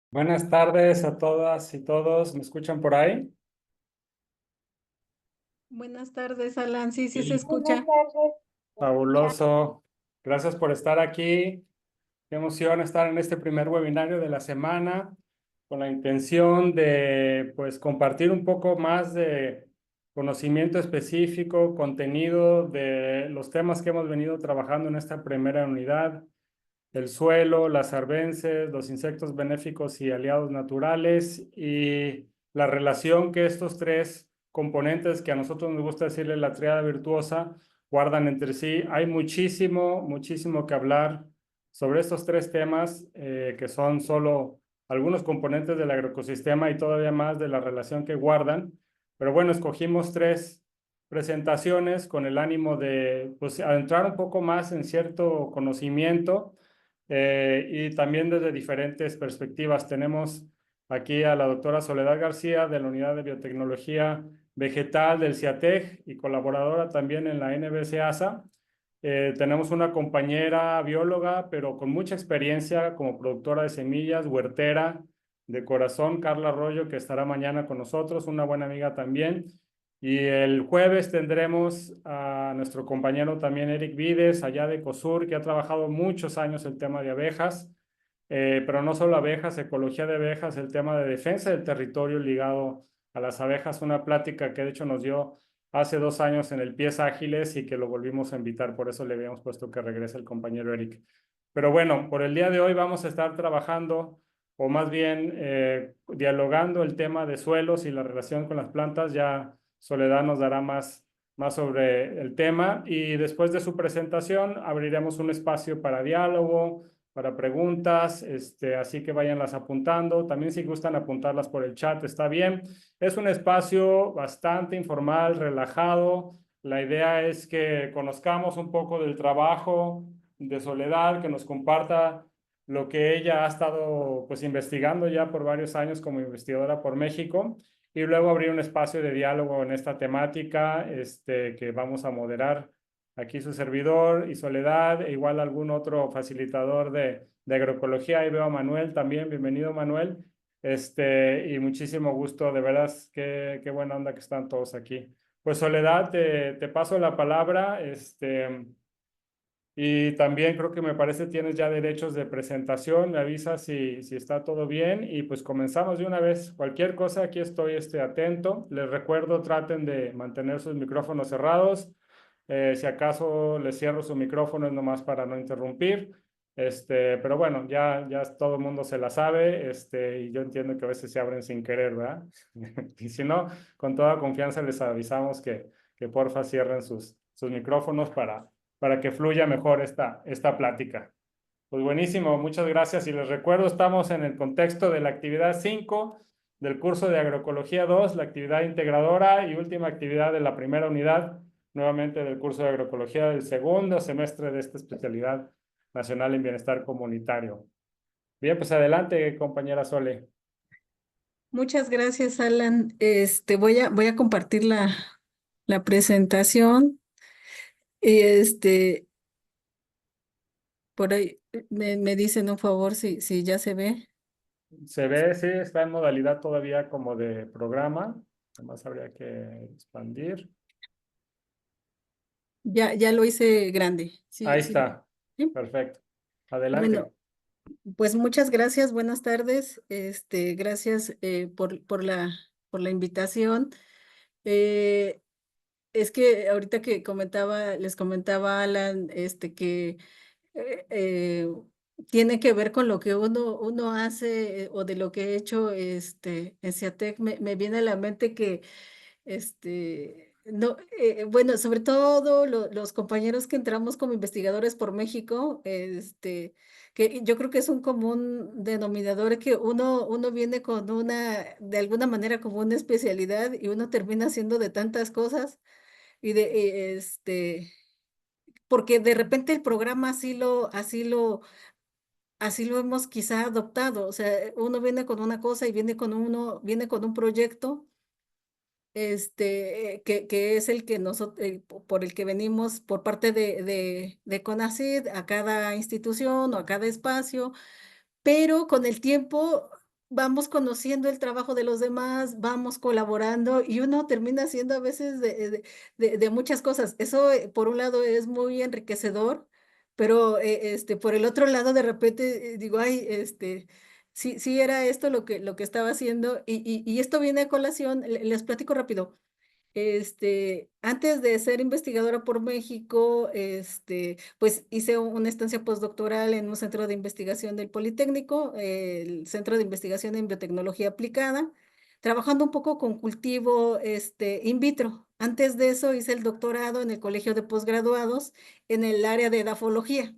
Buenas tardes a todas y todos. ¿Me escuchan por ahí? Buenas tardes, Alan. Sí, sí se Sí. escucha. Fabuloso. Gracias por estar aquí. Qué emoción estar en este primer webinario de la semana con la intención de, pues, compartir un poco más de conocimiento específico, contenido de los temas que hemos venido trabajando en esta primera unidad: el suelo, las arbences, los insectos benéficos y aliados naturales, y la relación que estos tres componentes, que a nosotros nos gusta decirle la tríada virtuosa, guardan entre sí. Hay muchísimo, muchísimo que hablar sobre estos tres temas, que son solo algunos componentes del agroecosistema y todavía más de la relación que guardan. Pero bueno, escogimos tres presentaciones con el ánimo de, pues, adentrar un poco más en cierto conocimiento, y también desde diferentes perspectivas. Tenemos aquí a la doctora Soledad García, de la Unidad de Biotecnología Vegetal del CIATEG y colaboradora también en la NBCASA. Tenemos una compañera bióloga, pero con mucha experiencia como productora de semillas, huertera de corazón, Carla Arroyo, que estará mañana con nosotros, una buena amiga también. Y el jueves tendremos a nuestro compañero también Eric Vides, allá de COSUR, que ha trabajado muchos años el tema de abejas, pero no solo abejas, ecología de abejas, el tema de defensa del territorio ligado a las abejas, una plática que de hecho nos dio hace 2 años en el Pies Ágiles y que lo volvimos a invitar, por eso le habíamos puesto que regrese el compañero Eric. Pero bueno, por el día de hoy vamos a estar trabajando, o más bien dialogando el tema de suelos y la relación con las plantas. Ya Soledad nos dará más sobre el tema, y después de su presentación abriremos un espacio para diálogo, para preguntas, así que váyanlas apuntando. También si gustan apuntarlas por el chat, está bien. Es un espacio bastante informal, relajado. La idea es que conozcamos un poco del trabajo de Soledad, que nos comparta lo que ella ha estado, pues, investigando ya por varios años como investigadora por México, y luego abrir un espacio de diálogo en esta temática, que vamos a moderar aquí su servidor y Soledad, e igual algún otro facilitador de agroecología. Ahí veo a Manuel también. Bienvenido, Manuel. Y muchísimo gusto, de veras, qué buena onda que están todos aquí. Pues Soledad, te paso la palabra, y también creo que me parece tienes ya derechos de presentación. Me avisas si está todo bien y pues comenzamos de una vez. Cualquier cosa, aquí estoy, atento. Les recuerdo, traten de mantener sus micrófonos cerrados. Si acaso les cierro su micrófono es nomás para no interrumpir. Pero bueno, ya todo el mundo se la sabe, y yo entiendo que a veces se abren sin querer, ¿verdad? Y si no, con toda confianza les avisamos que porfa cierren sus micrófonos para que fluya mejor esta plática. Pues buenísimo, muchas gracias. Y les recuerdo, estamos en el contexto de la actividad 5 del curso de Agroecología 2, la actividad integradora y última actividad de la primera unidad, nuevamente del curso de Agroecología del segundo semestre de esta especialidad nacional en bienestar comunitario. Bien, pues adelante, compañera Sole. Muchas gracias, Alan. Voy a compartir la presentación. Y por ahí me dicen un favor si ya se ve. Se ve, sí, está en modalidad todavía como de programa. Además habría que expandir. Ya lo hice grande. Ahí Sí, sí. está. ¿Sí? Perfecto. Bueno, Adelante. pues muchas gracias. Buenas tardes. Gracias por la invitación. Eh, es que ahorita que les comentaba Alan, que eh, eh, tiene que ver con lo que uno hace, o de lo que he hecho en Ciatec. Me viene a la mente que, no, bueno, sobre todo los compañeros que entramos como investigadores por México, que yo creo que es un común denominador, que uno viene con de alguna manera, como una especialidad, y uno termina haciendo de tantas cosas, y porque de repente el programa así lo hemos quizá adoptado. O sea, uno viene con una cosa y viene con un proyecto, que es el que nosotros, por el que venimos por parte de CONACYT a cada institución o a cada espacio, pero con el tiempo. vamos conociendo el trabajo de los demás, vamos colaborando y uno termina haciendo a veces de muchas cosas. Eso, por un lado, es muy enriquecedor, pero por el otro lado, de repente digo, ay, sí, sí era esto lo que estaba haciendo y esto viene a colación, les platico rápido. Antes de ser investigadora por México, pues hice una estancia postdoctoral en un centro de investigación del Politécnico, el Centro de Investigación en Biotecnología Aplicada, trabajando un poco con cultivo, in vitro. Antes de eso hice el doctorado en el Colegio de Posgraduados en el área de edafología.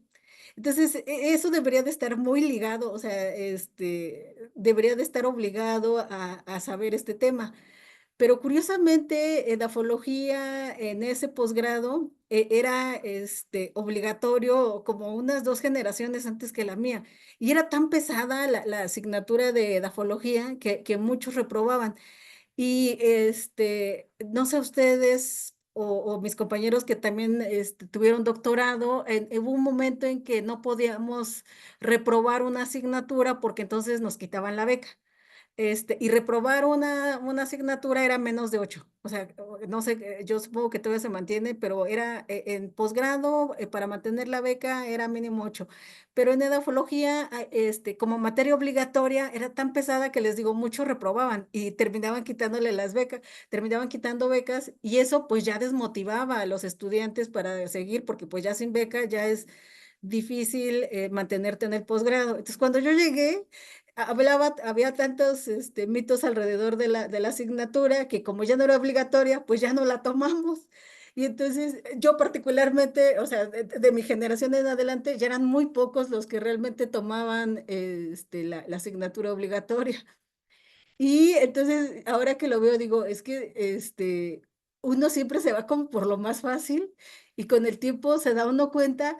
Entonces, eso debería de estar muy ligado, o sea, debería de estar obligado a saber este tema. Pero curiosamente, edafología en ese posgrado era obligatorio como unas 2 generaciones antes que la mía. Y era tan pesada la asignatura de edafología que muchos reprobaban. Y no sé ustedes o mis compañeros que también tuvieron doctorado, hubo un momento en que no podíamos reprobar una asignatura porque entonces nos quitaban la beca. Y reprobar una asignatura era menos de 8. O sea, no sé, yo supongo que todavía se mantiene, pero era en posgrado, para mantener la beca era mínimo 8. Pero en edafología, como materia obligatoria, era tan pesada que les digo, muchos reprobaban y terminaban quitándole las becas, terminaban quitando becas y eso pues ya desmotivaba a los estudiantes para seguir, porque pues ya sin beca ya es difícil mantenerte en el posgrado. Entonces, cuando yo llegué, había tantos mitos alrededor de la asignatura que como ya no era obligatoria, pues ya no la tomamos. Y entonces yo particularmente, o sea, de mi generación en adelante, ya eran muy pocos los que realmente tomaban la asignatura obligatoria. Y entonces, ahora que lo veo, digo, es que uno siempre se va como por lo más fácil y con el tiempo se da uno cuenta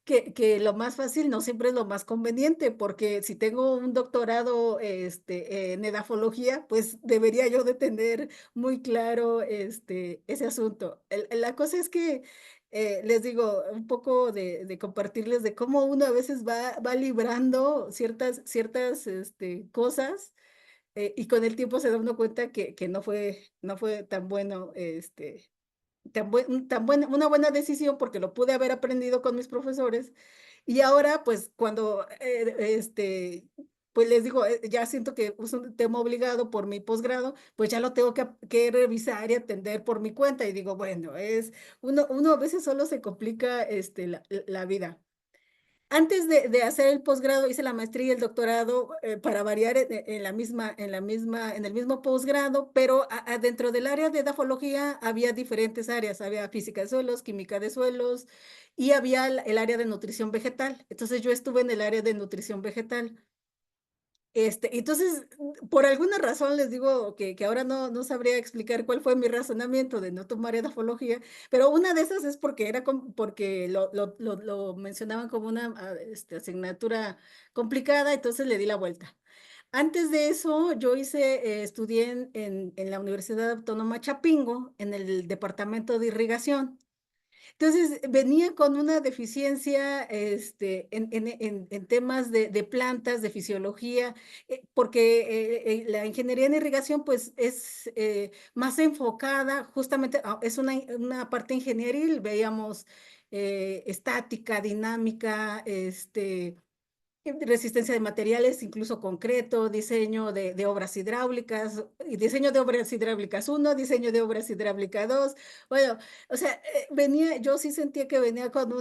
que lo más fácil no siempre es lo más conveniente, porque si tengo un doctorado en edafología, pues debería yo de tener muy claro ese asunto. La cosa es que les digo, un poco de compartirles de cómo uno a veces va librando ciertas cosas y con el tiempo se da uno cuenta que no fue tan bueno, una buena decisión porque lo pude haber aprendido con mis profesores. Y ahora, pues, cuando, pues les digo, ya siento que es un tema obligado por mi posgrado, pues ya lo tengo que revisar y atender por mi cuenta. Y digo, bueno, uno a veces solo se complica, la vida. Antes de hacer el posgrado, hice la maestría y el doctorado para variar en el mismo posgrado, pero dentro del área de edafología había diferentes áreas. Había física de suelos, química de suelos y había el área de nutrición vegetal. Entonces yo estuve en el área de nutrición vegetal. Entonces, por alguna razón les digo que ahora no sabría explicar cuál fue mi razonamiento de no tomar edafología, pero una de esas es porque porque lo mencionaban como una asignatura complicada, entonces le di la vuelta. Antes de eso, yo estudié en la Universidad Autónoma Chapingo, en el departamento de irrigación. Entonces, venía con una deficiencia en temas de plantas, de fisiología, porque la ingeniería en irrigación pues es más enfocada, justamente, es una parte ingenieril, veíamos estática, dinámica, resistencia de materiales, incluso concreto, diseño de obras hidráulicas, y diseño de obras hidráulicas uno, diseño de obras hidráulicas 2. Bueno, o sea, yo sí sentía que venía con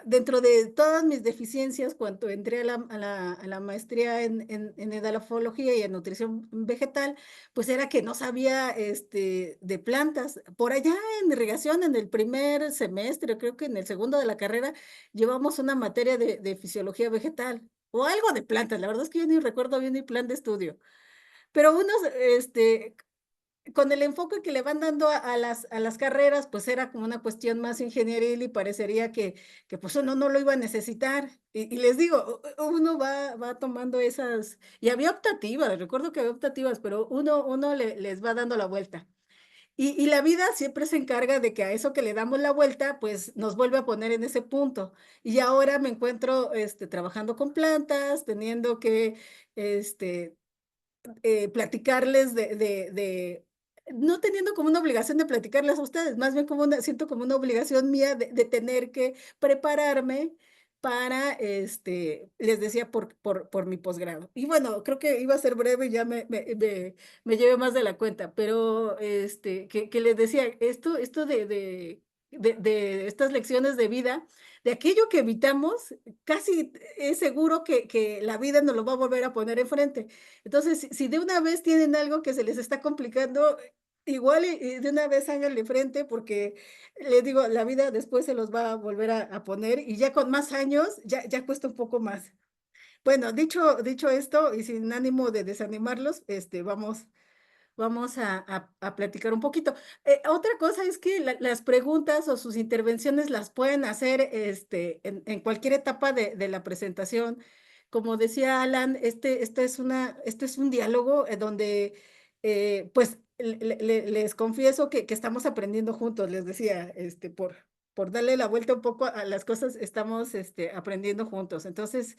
dentro de todas mis deficiencias, cuando entré a la maestría en edafología y en nutrición vegetal, pues era que no sabía de plantas. Por allá en irrigación, en el primer semestre, creo que en el segundo de la carrera, llevamos una materia de fisiología vegetal o algo de plantas. La verdad es que yo ni recuerdo bien mi plan de estudio, pero unos, con el enfoque que le van dando a las carreras, pues era como una cuestión más ingenieril y parecería que pues uno no lo iba a necesitar. Y les digo, uno va tomando esas, y había optativas, recuerdo que había optativas, pero uno les va dando la vuelta. Y la vida siempre se encarga de que a eso que le damos la vuelta, pues nos vuelve a poner en ese punto. Y ahora me encuentro trabajando con plantas, teniendo que este, platicarles no teniendo como una obligación de platicarles a ustedes, más bien como siento como una obligación mía de tener que prepararme para, les decía, por mi posgrado. Y bueno, creo que iba a ser breve, ya me llevé más de la cuenta, pero que les decía, esto de estas lecciones de vida, de aquello que evitamos, casi es seguro que la vida nos lo va a volver a poner enfrente. Entonces, si de una vez tienen algo que se les está complicando, igual y de una vez háganle frente porque les digo, la vida después se los va a volver a poner y ya con más años ya cuesta un poco más. Bueno, dicho esto y sin ánimo de desanimarlos, vamos a platicar un poquito. Otra cosa es que las preguntas o sus intervenciones las pueden hacer en cualquier etapa de la presentación. Como decía Alan, este es un diálogo donde, pues, les confieso que estamos aprendiendo juntos, les decía, por darle la vuelta un poco a las cosas, estamos aprendiendo juntos. Entonces,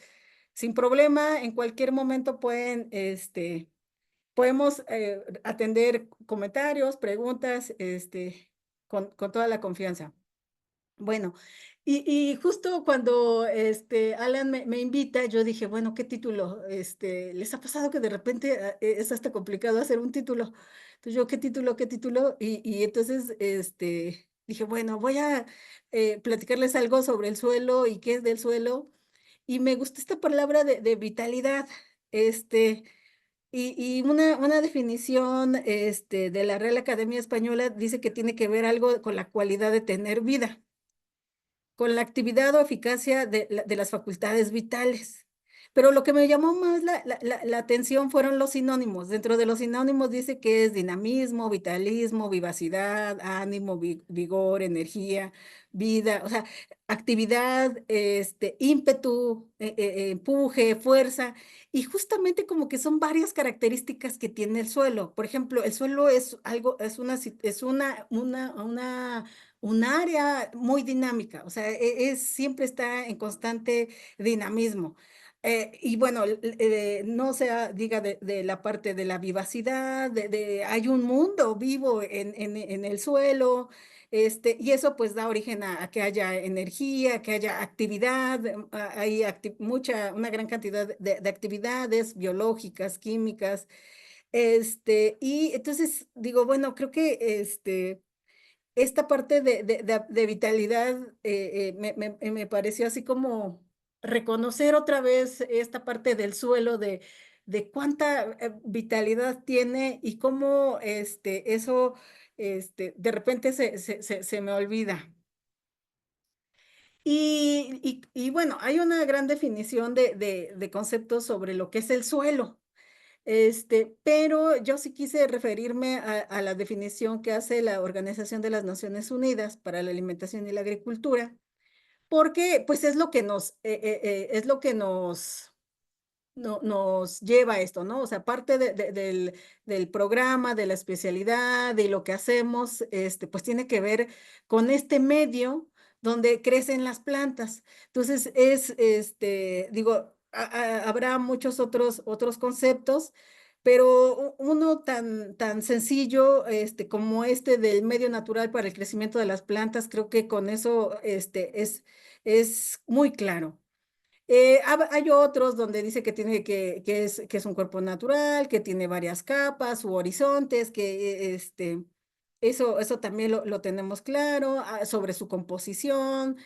sin problema, en cualquier momento pueden, podemos atender comentarios, preguntas, con toda la confianza. Bueno, y justo cuando Alan me invita, yo dije, bueno, ¿qué título? ¿Les ha pasado que de repente es hasta complicado hacer un título? Entonces yo, ¿qué título? ¿Qué título? Y entonces dije, bueno, voy a platicarles algo sobre el suelo y qué es del suelo. Y me gustó esta palabra de vitalidad. Y una definición de la Real Academia Española dice que tiene que ver algo con la cualidad de tener vida, con la actividad o eficacia de las facultades vitales. Pero lo que me llamó más la atención fueron los sinónimos. Dentro de los sinónimos dice que es dinamismo, vitalismo, vivacidad, ánimo, vigor, energía, vida, o sea, actividad, ímpetu, empuje, fuerza. Y justamente como que son varias características que tiene el suelo. Por ejemplo, el suelo es algo, es un área muy dinámica, o sea, siempre está en constante dinamismo. Y bueno, no se diga de la parte de la vivacidad, hay un mundo vivo en el suelo, y eso pues da origen a que haya energía, que haya actividad, hay una gran cantidad de actividades biológicas, químicas, y entonces digo, bueno, creo que esta parte de vitalidad me pareció así como reconocer otra vez esta parte del suelo de cuánta vitalidad tiene y cómo eso de repente se me olvida. Y bueno, hay una gran definición de conceptos sobre lo que es el suelo. Pero yo sí quise referirme a la definición que hace la Organización de las Naciones Unidas para la Alimentación y la Agricultura, porque pues es lo que nos lleva a esto, ¿no? O sea, parte del programa, de la especialidad, de lo que hacemos, pues tiene que ver con este medio donde crecen las plantas. Entonces, digo, habrá muchos otros conceptos, pero uno tan sencillo, como este del medio natural para el crecimiento de las plantas, creo que con eso, es muy claro. Hay otros donde dice que que es un cuerpo natural, que tiene varias capas u horizontes, que eso también lo tenemos claro, sobre su composición,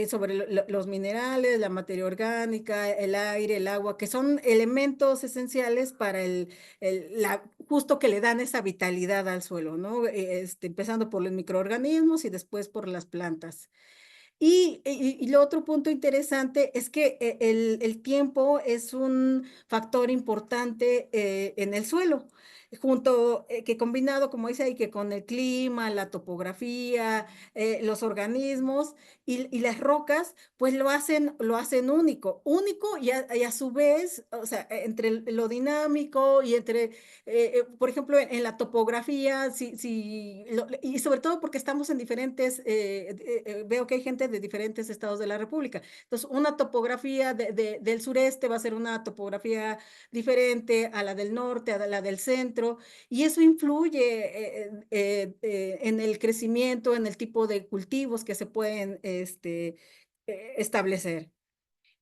sobre los minerales, la materia orgánica, el aire, el agua, que son elementos esenciales para justo que le dan esa vitalidad al suelo, ¿no? Empezando por los microorganismos y después por las plantas. Y lo otro punto interesante es que el tiempo es un factor importante en el suelo. que combinado, como dice ahí, que con el clima, la topografía, los organismos y las rocas, pues lo hacen único y a su vez, o sea, entre lo dinámico y entre, por ejemplo, en la topografía, y sobre todo porque estamos en diferentes, veo que hay gente de diferentes estados de la República. Entonces, una topografía del sureste va a ser una topografía diferente a la del norte, a la del centro, y eso influye en el crecimiento, en el tipo de cultivos que se pueden establecer.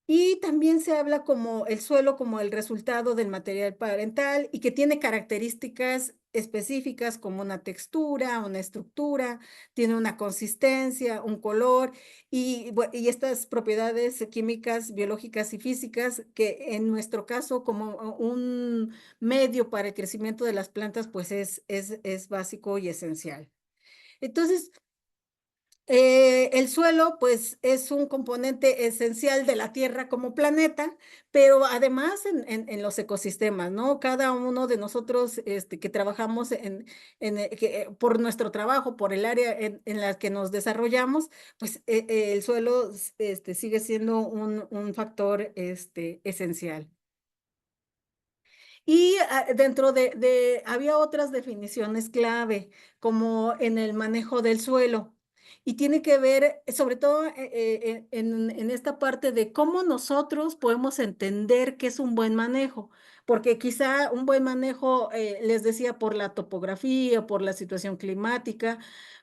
Y también se habla como el suelo como el resultado del material parental y que tiene características específicas como una textura, una estructura, tiene una consistencia, un color y estas propiedades químicas, biológicas y físicas que en nuestro caso como un medio para el crecimiento de las plantas pues es básico y esencial. Entonces, el suelo, pues, es un componente esencial de la Tierra como planeta, pero además en los ecosistemas, ¿no? Cada uno de nosotros que trabajamos por nuestro trabajo, por el área en la que nos desarrollamos, pues el suelo sigue siendo un factor esencial. Y dentro había otras definiciones clave, como en el manejo del suelo. Y tiene que ver, sobre todo en esta parte de cómo nosotros podemos entender qué es un buen manejo. Porque quizá un buen manejo, les decía, por la topografía, por la situación climática,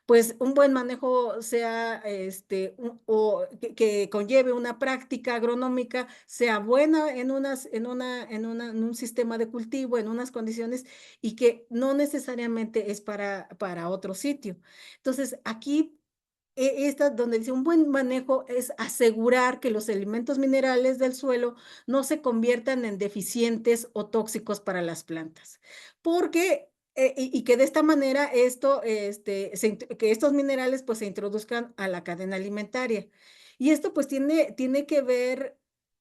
pues un buen manejo sea o que conlleve una práctica agronómica, sea buena en un sistema de cultivo, en unas condiciones, y que no necesariamente es para otro sitio. Entonces, aquí esta donde dice un buen manejo es asegurar que los elementos minerales del suelo no se conviertan en deficientes o tóxicos para las plantas, porque y que de esta manera que estos minerales pues se introduzcan a la cadena alimentaria. Y esto pues tiene que ver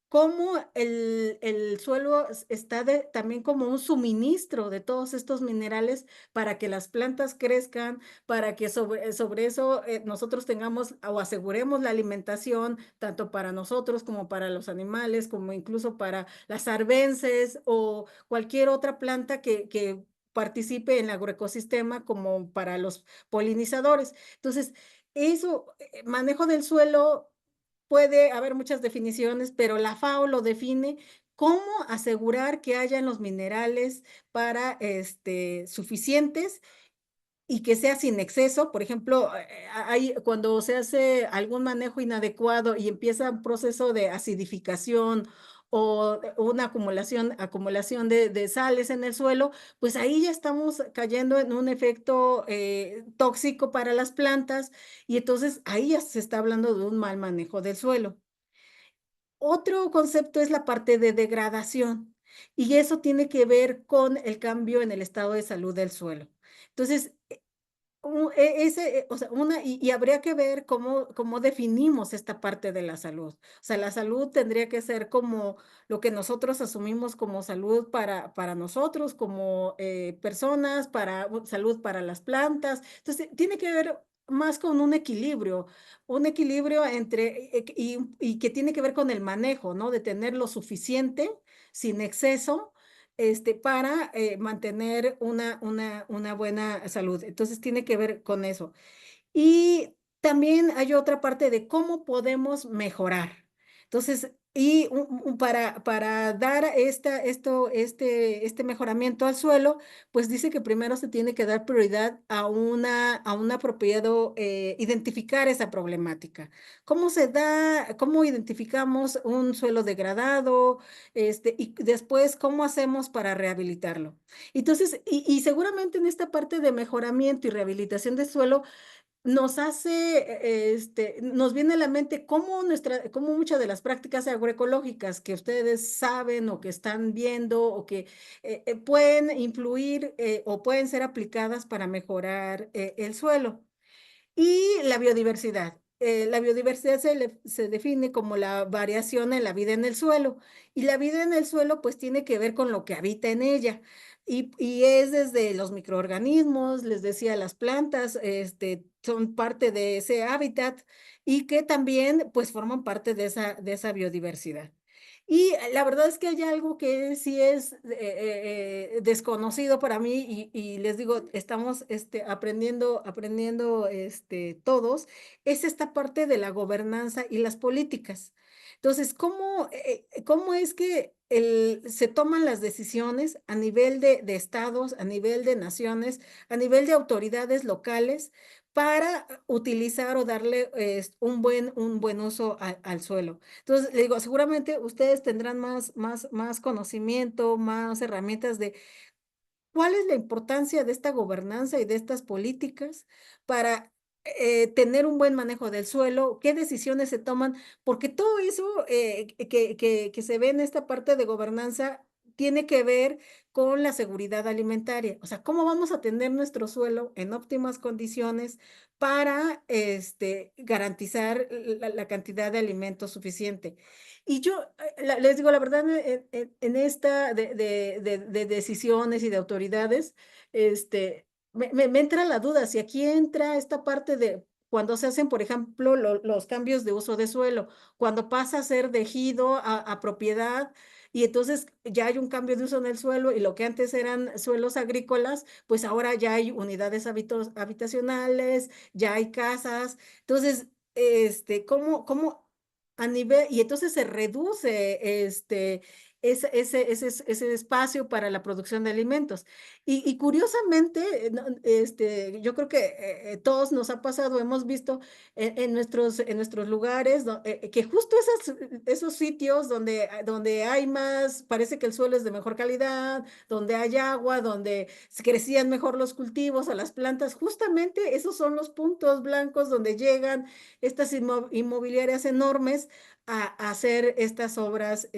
cómo el suelo está también como un suministro de todos estos minerales para que las plantas crezcan, para que sobre eso nosotros tengamos o aseguremos la alimentación, tanto para nosotros como para los animales, como incluso para las arbences o cualquier otra planta que participe en el agroecosistema, como para los polinizadores. Entonces, eso, manejo del suelo, puede haber muchas definiciones, pero la FAO lo define cómo asegurar que hayan los minerales para suficientes y que sea sin exceso. Por ejemplo, cuando se hace algún manejo inadecuado y empieza un proceso de acidificación o una acumulación de sales en el suelo, pues ahí ya estamos cayendo en un efecto tóxico para las plantas y entonces ahí ya se está hablando de un mal manejo del suelo. Otro concepto es la parte de degradación y eso tiene que ver con el cambio en el estado de salud del suelo. Entonces, o sea, y habría que ver cómo definimos esta parte de la salud. O sea, la salud tendría que ser como lo que nosotros asumimos como salud para nosotros, como personas, salud para las plantas. Entonces, tiene que ver más con un equilibrio entre, y que tiene que ver con el manejo, ¿no? De tener lo suficiente, sin exceso para mantener una buena salud. Entonces tiene que ver con eso. Y también hay otra parte de cómo podemos mejorar. Entonces, para dar este mejoramiento al suelo, pues dice que primero se tiene que dar prioridad a un apropiado, identificar esa problemática. ¿Cómo se da, cómo identificamos un suelo degradado, y después cómo hacemos para rehabilitarlo? Entonces, y seguramente en esta parte de mejoramiento y rehabilitación del suelo, nos viene a la mente cómo muchas de las prácticas agroecológicas que ustedes saben o que están viendo o que pueden influir o pueden ser aplicadas para mejorar el suelo. Y la biodiversidad. La biodiversidad se define como la variación en la vida en el suelo. Y la vida en el suelo pues tiene que ver con lo que habita en ella. y es desde los microorganismos, les decía, las plantas, son parte de ese hábitat y que también pues forman parte de esa biodiversidad. Y la verdad es que hay algo que sí es desconocido para mí y les digo, estamos aprendiendo todos, es esta parte de la gobernanza y las políticas. Entonces, ¿cómo es que se toman las decisiones a nivel de estados, a nivel de naciones, a nivel de autoridades locales para utilizar o darle un buen uso al suelo? Entonces, le digo, seguramente ustedes tendrán más conocimiento, más herramientas de cuál es la importancia de esta gobernanza y de estas políticas para tener un buen manejo del suelo, qué decisiones se toman, porque todo eso que se ve en esta parte de gobernanza tiene que ver con la seguridad alimentaria. O sea, cómo vamos a tener nuestro suelo en óptimas condiciones para garantizar la cantidad de alimentos suficiente. Y yo les digo la verdad, en esta de decisiones y de autoridades, me entra la duda si aquí entra esta parte de cuando se hacen, por ejemplo, los cambios de uso de suelo, cuando pasa a ser de ejido a propiedad. Y entonces ya hay un cambio de uso en el suelo y lo que antes eran suelos agrícolas, pues ahora ya hay unidades habitacionales, ya hay casas. Entonces, ¿cómo a nivel, y entonces se reduce ese espacio para la producción de alimentos? Y curiosamente, yo creo que todos nos ha pasado, hemos visto en nuestros lugares que justo esos sitios donde hay más, parece que el suelo es de mejor calidad, donde hay agua, donde se crecían mejor los cultivos, a las plantas, justamente esos son los puntos blancos donde llegan estas inmobiliarias enormes a hacer estas obras,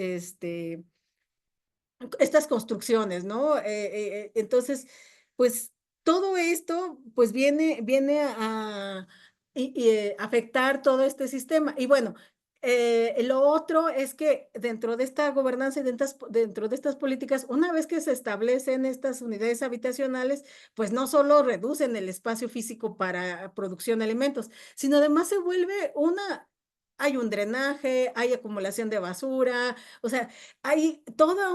estas construcciones, ¿no? Entonces, pues todo esto, pues viene afectar todo este sistema. Y bueno, lo otro es que dentro de esta gobernanza y dentro de estas políticas, una vez que se establecen estas unidades habitacionales, pues no solo reducen el espacio físico para producción de alimentos, sino además se vuelve hay un drenaje, hay acumulación de basura, o sea, hay toda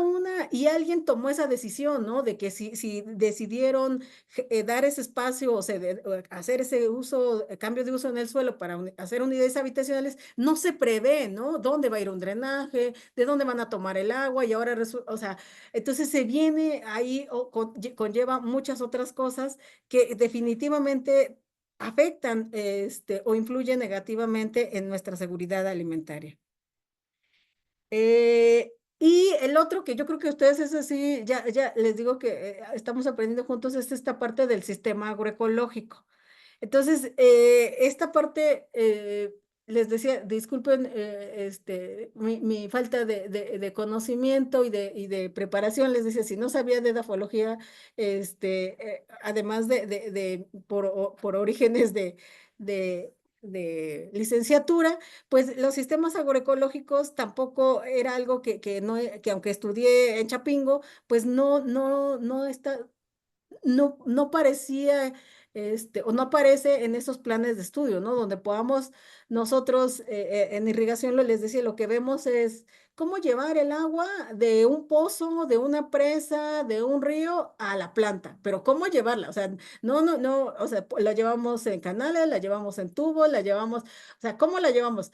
y alguien tomó esa decisión, ¿no? De que si decidieron dar ese espacio o hacer ese uso, cambio de uso en el suelo para hacer unidades habitacionales, no se prevé, ¿no? ¿Dónde va a ir un drenaje? ¿De dónde van a tomar el agua? Y ahora, o sea, entonces se viene ahí, conlleva muchas otras cosas que definitivamente afectan o influyen negativamente en nuestra seguridad alimentaria. Y el otro que yo creo que ustedes, eso sí, ya les digo que estamos aprendiendo juntos, es esta parte del sistema agroecológico. Entonces, esta parte, les decía, disculpen mi falta de conocimiento y de preparación, les decía, si no sabía de edafología, además por orígenes de licenciatura, pues los sistemas agroecológicos tampoco era algo no, que aunque estudié en Chapingo, pues no está, no parecía, o no aparece en esos planes de estudio, ¿no? Donde podamos nosotros en irrigación, les decía, lo que vemos es cómo llevar el agua de un pozo, de una presa, de un río a la planta, pero cómo llevarla, o sea, no, o sea, la llevamos en canales, la llevamos en tubos, la llevamos, o sea, ¿cómo la llevamos?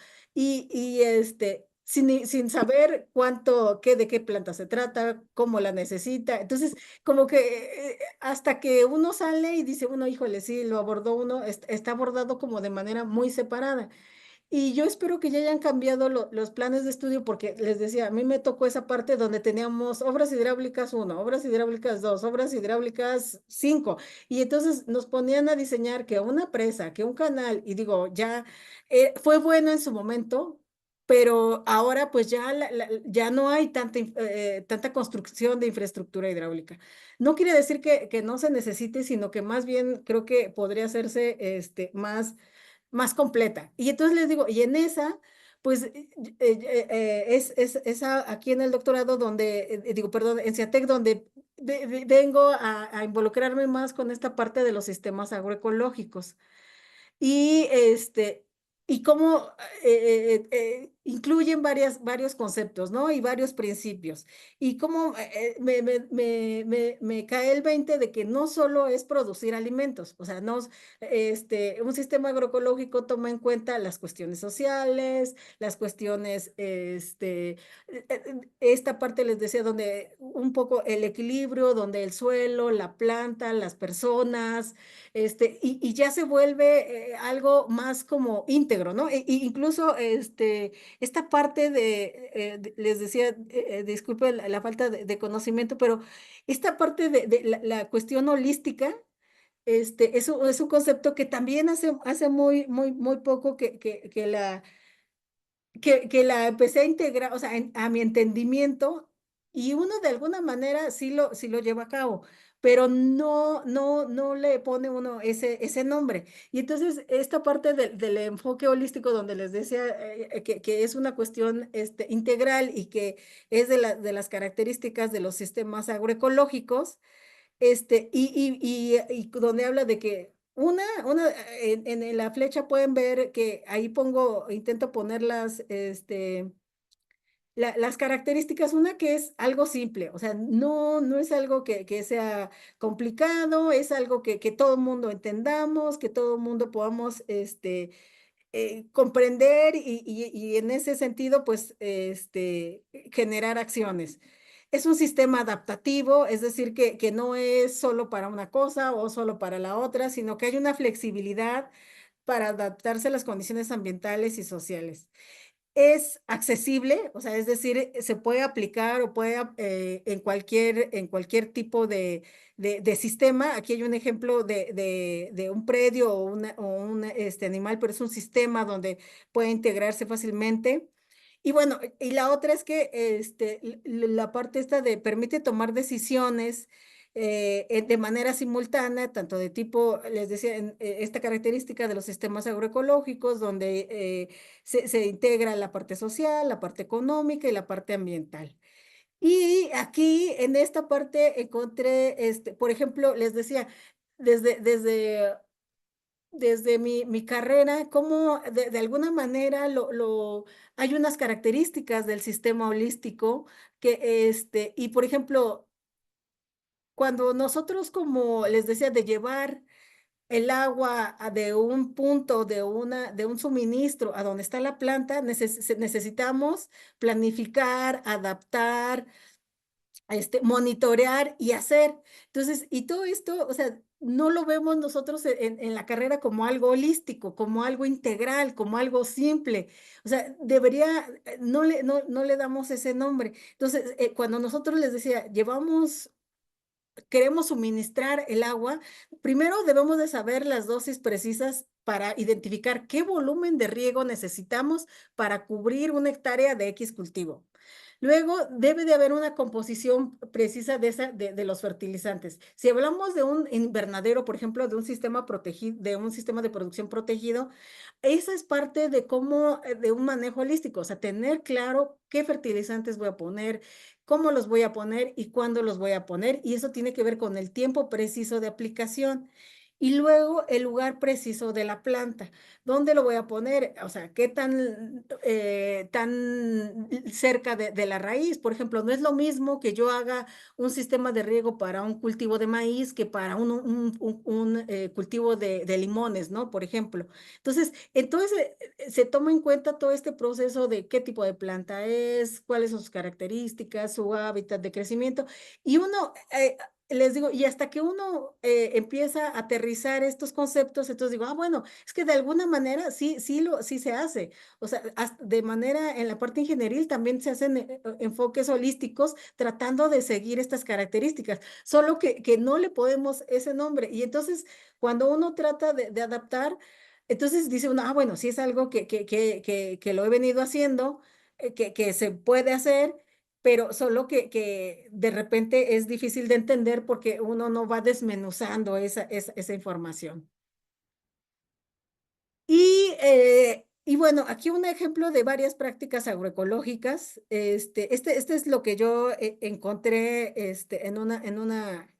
Sin saber de qué planta se trata, cómo la necesita. Entonces, como que hasta que uno sale y dice uno, híjole, sí, lo abordó uno, está abordado como de manera muy separada. Y yo espero que ya hayan cambiado los planes de estudio porque les decía, a mí me tocó esa parte donde teníamos obras hidráulicas uno, obras hidráulicas 2, obras hidráulicas 5. Y entonces nos ponían a diseñar que una presa, que un canal, y digo, ya fue bueno en su momento, pero ahora pues ya no hay tanta construcción de infraestructura hidráulica. No quiere decir que no se necesite, sino que más bien creo que podría hacerse más completa. Y entonces les digo, y en esa, Pues aquí en el doctorado donde, digo, perdón, en CIATEC, donde vengo a involucrarme más con esta parte de los sistemas agroecológicos. Y y cómo incluyen varios conceptos, ¿no? Y varios principios. Y cómo me cae el 20 de que no solo es producir alimentos, o sea, no, un sistema agroecológico toma en cuenta las cuestiones sociales, las cuestiones, esta parte les decía, donde un poco el equilibrio, donde el suelo, la planta, las personas, y ya se vuelve algo más como íntegro, ¿no? Incluso esta parte les decía, disculpe la falta de conocimiento, pero esta parte de la cuestión holística, es un concepto que también hace muy poco que la empecé a integrar, o sea, a mi entendimiento, y uno de alguna manera sí lo lleva a cabo, pero no le pone uno ese nombre. Y entonces, esta parte del enfoque holístico, donde les decía que es una cuestión integral y que es de las características de los sistemas agroecológicos, y donde habla de que en la flecha pueden ver que ahí intento poner las características, una que es algo simple, o sea, no es algo que sea complicado, es algo que todo el mundo entendamos, que todo el mundo podamos, comprender y en ese sentido, pues, generar acciones. Es un sistema adaptativo, es decir, que no es solo para una cosa o solo para la otra, sino que hay una flexibilidad para adaptarse a las condiciones ambientales y sociales. Es accesible, o sea, es decir, se puede aplicar o puede en cualquier tipo de sistema. Aquí hay un ejemplo de un predio o un animal, pero es un sistema donde puede integrarse fácilmente. Y bueno, y la otra es que la parte esta de permite tomar decisiones de manera simultánea, tanto de tipo, les decía, esta característica de los sistemas agroecológicos, donde se integra la parte social, la parte económica y la parte ambiental. Y aquí en esta parte encontré, por ejemplo, les decía, desde, desde, desde mi carrera, cómo de alguna manera hay unas características del sistema holístico y por ejemplo, cuando nosotros, como les decía, de llevar el agua de un punto, de un suministro a donde está la planta, necesitamos planificar, adaptar, monitorear y hacer. Entonces, y todo esto, o sea, no lo vemos nosotros en la carrera como algo holístico, como algo integral, como algo simple. O sea, no le damos ese nombre. Entonces, cuando nosotros les decía, queremos suministrar el agua, primero debemos de saber las dosis precisas para identificar qué volumen de riego necesitamos para cubrir una hectárea de X cultivo. Luego debe de haber una composición precisa de los fertilizantes. Si hablamos de un invernadero, por ejemplo, de un sistema protegido, de un sistema de producción protegido, esa es parte de de un manejo holístico, o sea, tener claro qué fertilizantes voy a poner, cómo los voy a poner y cuándo los voy a poner. Y eso tiene que ver con el tiempo preciso de aplicación. Y luego el lugar preciso de la planta. ¿Dónde lo voy a poner? O sea, ¿qué tan cerca de la raíz? Por ejemplo, no es lo mismo que yo haga un sistema de riego para un cultivo de maíz que para un cultivo de limones, ¿no? Por ejemplo. Entonces se toma en cuenta todo este proceso de qué tipo de planta es, cuáles son sus características, su hábitat de crecimiento. Y uno, les digo, y hasta que uno empieza a aterrizar estos conceptos, entonces digo, bueno, es que de alguna manera sí se hace. O sea, de manera en la parte ingenieril también se hacen enfoques holísticos tratando de seguir estas características, solo que no le podemos ese nombre. Y entonces, cuando uno trata de adaptar, entonces dice uno, bueno, sí es algo que lo he venido haciendo, que se puede hacer, pero solo que de repente es difícil de entender porque uno no va desmenuzando esa información. Y bueno, aquí un ejemplo de varias prácticas agroecológicas. Este es lo que yo encontré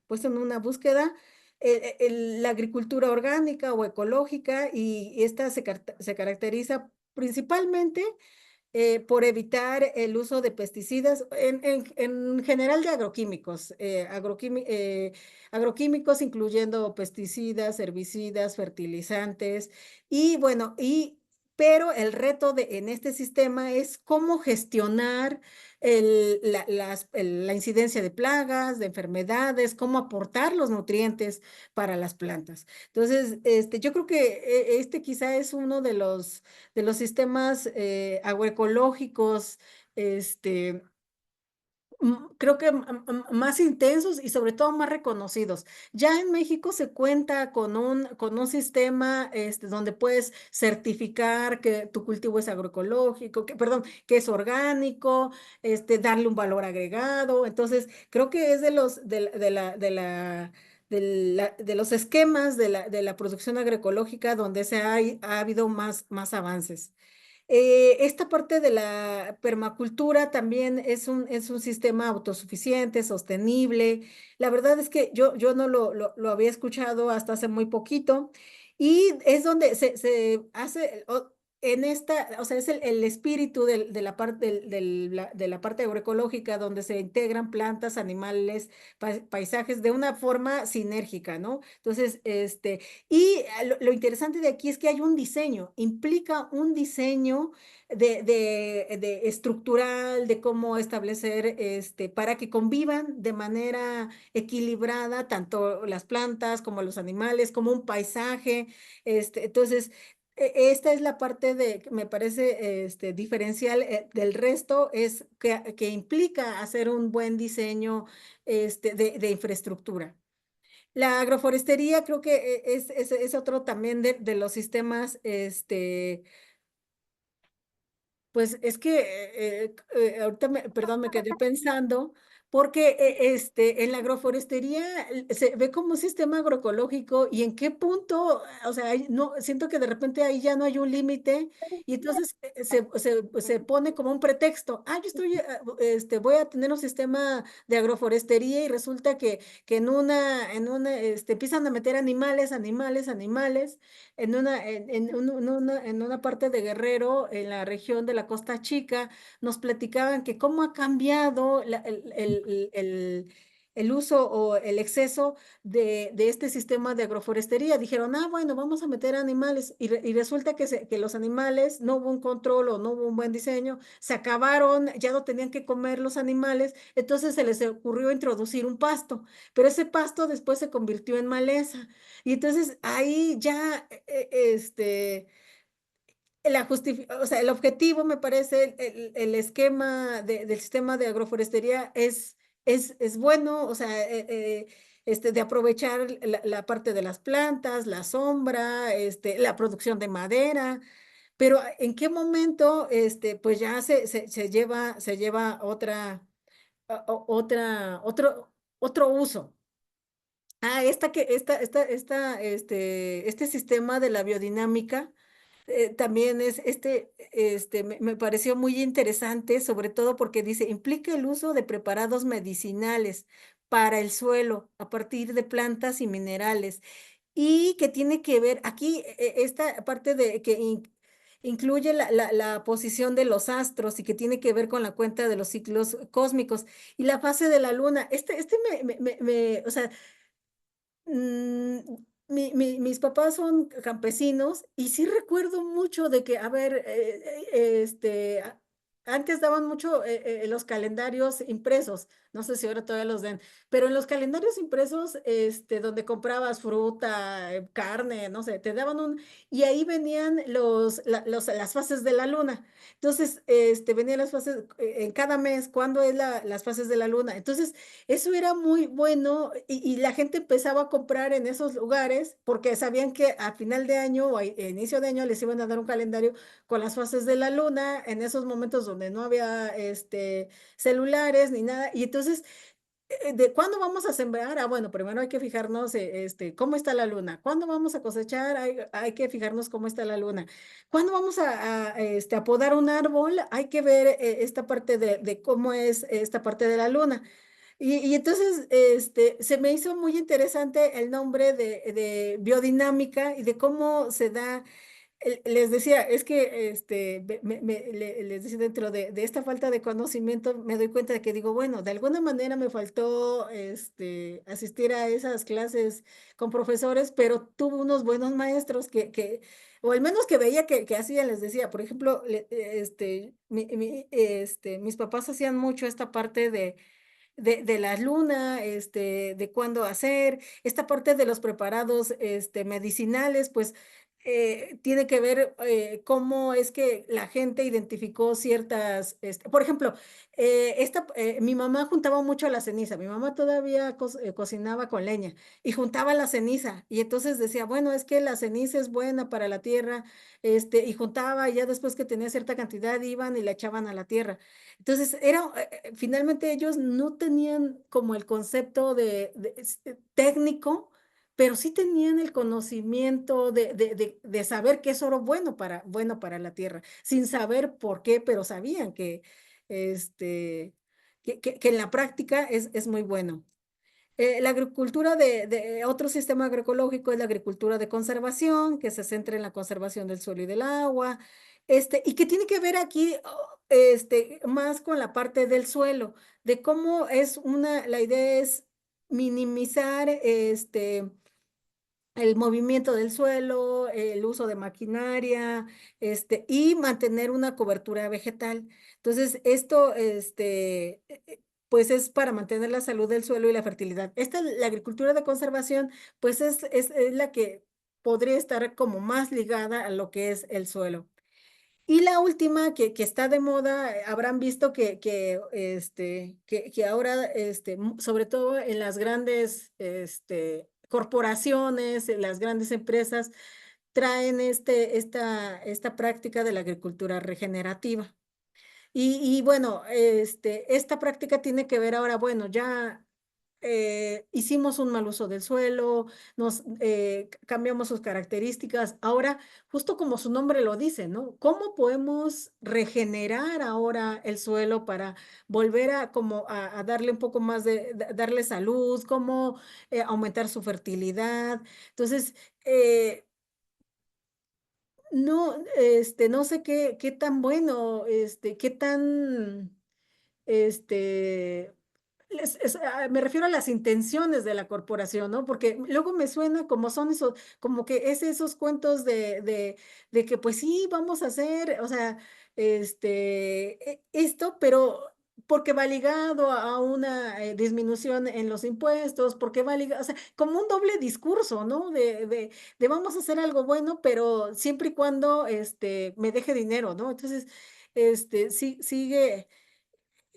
pues en una búsqueda, la agricultura orgánica o ecológica, y esta se caracteriza principalmente por evitar el uso de pesticidas, en general de agroquímicos, agroquímicos incluyendo pesticidas, herbicidas, fertilizantes, y bueno, pero el reto en este sistema es cómo gestionar la incidencia de plagas, de enfermedades, cómo aportar los nutrientes para las plantas. Entonces, yo creo que este quizá es uno de los sistemas agroecológicos, este, creo que más intensos y sobre todo más reconocidos. Ya en México se cuenta con un sistema donde puedes certificar que tu cultivo es agroecológico, perdón, que es orgánico, darle un valor agregado. Entonces, creo que es de los esquemas de la producción agroecológica donde ha habido más avances. Esta parte de la permacultura también es un sistema autosuficiente, sostenible. La verdad es que yo no lo había escuchado hasta hace muy poquito, y es donde se hace en esta, o sea, es el espíritu de la parte, de la parte agroecológica, donde se integran plantas, animales, paisajes de una forma sinérgica, ¿no? Entonces, lo interesante de aquí es que hay un diseño, implica un diseño de estructural, de cómo establecer, para que convivan de manera equilibrada tanto las plantas como los animales, como un paisaje. Entonces, esta es la parte que me parece diferencial del resto, es que implica hacer un buen diseño de infraestructura. La agroforestería creo que es otro también de los sistemas, pues es que ahorita, perdón, me quedé pensando, porque en la agroforestería se ve como un sistema agroecológico, y en qué punto, o sea, no, siento que de repente ahí ya no hay un límite, y entonces se pone como un pretexto. Ah, yo voy a tener un sistema de agroforestería, y resulta que empiezan a meter animales en una parte de Guerrero, en la región de la Costa Chica. Nos platicaban que cómo ha cambiado el uso o el exceso de este sistema de agroforestería. Dijeron, ah, bueno, vamos a meter animales, y resulta que los animales, no hubo un control o no hubo un buen diseño, se acabaron, ya no tenían que comer los animales, entonces se les ocurrió introducir un pasto, pero ese pasto después se convirtió en maleza. Y entonces ahí ya, o sea, el objetivo, me parece, el esquema del sistema de agroforestería es bueno, o sea, de aprovechar la parte de las plantas, la sombra, la producción de madera, pero ¿en qué momento, pues ya se lleva otro uso? Ah, este sistema de la biodinámica también me pareció muy interesante, sobre todo porque dice, implica el uso de preparados medicinales para el suelo a partir de plantas y minerales, y que tiene que ver aquí, esta parte de que incluye la posición de los astros, y que tiene que ver con la cuenta de los ciclos cósmicos y la fase de la luna. O sea, Mm, mis papás son campesinos, y sí recuerdo mucho de que, a ver, antes daban mucho los calendarios impresos, no sé si ahora todavía los den, pero en los calendarios impresos, donde comprabas fruta, carne, no sé, te daban y ahí venían las fases de la luna. Entonces, venían las fases en cada mes, cuándo es las fases de la luna. Entonces, eso era muy bueno, y la gente empezaba a comprar en esos lugares porque sabían que a final de año o a inicio de año les iban a dar un calendario con las fases de la luna en esos momentos donde no había celulares ni nada. Y entonces ¿De cuándo vamos a sembrar? Ah, bueno, primero hay que fijarnos cómo está la luna. ¿Cuándo vamos a cosechar? Hay que fijarnos cómo está la luna. ¿Cuándo vamos a podar un árbol? Hay que ver esta parte de cómo es esta parte de la luna. Y entonces se me hizo muy interesante el nombre de biodinámica y de cómo se da. Les decía, es que les decía, dentro de esta falta de conocimiento, me doy cuenta de que digo, bueno, de alguna manera me faltó asistir a esas clases con profesores, pero tuve unos buenos maestros o al menos que veía que hacían, les decía, por ejemplo, mis papás hacían mucho esta parte de la luna, de cuándo hacer, esta parte de los preparados, medicinales, pues tiene que ver cómo es que la gente identificó ciertas, por ejemplo, mi mamá juntaba mucho la ceniza, mi mamá todavía cocinaba con leña y juntaba la ceniza y entonces decía, bueno, es que la ceniza es buena para la tierra, y juntaba y ya después que tenía cierta cantidad iban y la echaban a la tierra. Entonces, finalmente ellos no tenían como el concepto técnico, pero sí tenían el conocimiento de saber que es oro bueno para la tierra, sin saber por qué, pero sabían este, que en la práctica es muy bueno. La agricultura de otro sistema agroecológico es la agricultura de conservación, que se centra en la conservación del suelo y del agua, y que tiene que ver aquí, más con la parte del suelo, de cómo la idea es minimizar, el movimiento del suelo, el uso de maquinaria, y mantener una cobertura vegetal. Entonces, esto, pues es para mantener la salud del suelo y la fertilidad. La agricultura de conservación, pues es la que podría estar como más ligada a lo que es el suelo. Y la última que está de moda, habrán visto que ahora, sobre todo en las grandes corporaciones, en las grandes empresas, traen esta práctica de la agricultura regenerativa. Y bueno, esta práctica tiene que ver ahora, bueno, ya hicimos un mal uso del suelo, cambiamos sus características. Ahora, justo como su nombre lo dice, ¿no? ¿Cómo podemos regenerar ahora el suelo para volver a darle un poco más darle salud, cómo aumentar su fertilidad? Entonces, no sé qué tan bueno, qué tan este, me refiero a las intenciones de la corporación, ¿no? Porque luego me suena como son esos, como que es esos cuentos de que pues sí, vamos a hacer, o sea, esto, pero porque va ligado a una disminución en los impuestos, porque va ligado, o sea, como un doble discurso, ¿no? De vamos a hacer algo bueno, pero siempre y cuando, me deje dinero, ¿no? Entonces, sí, sigue.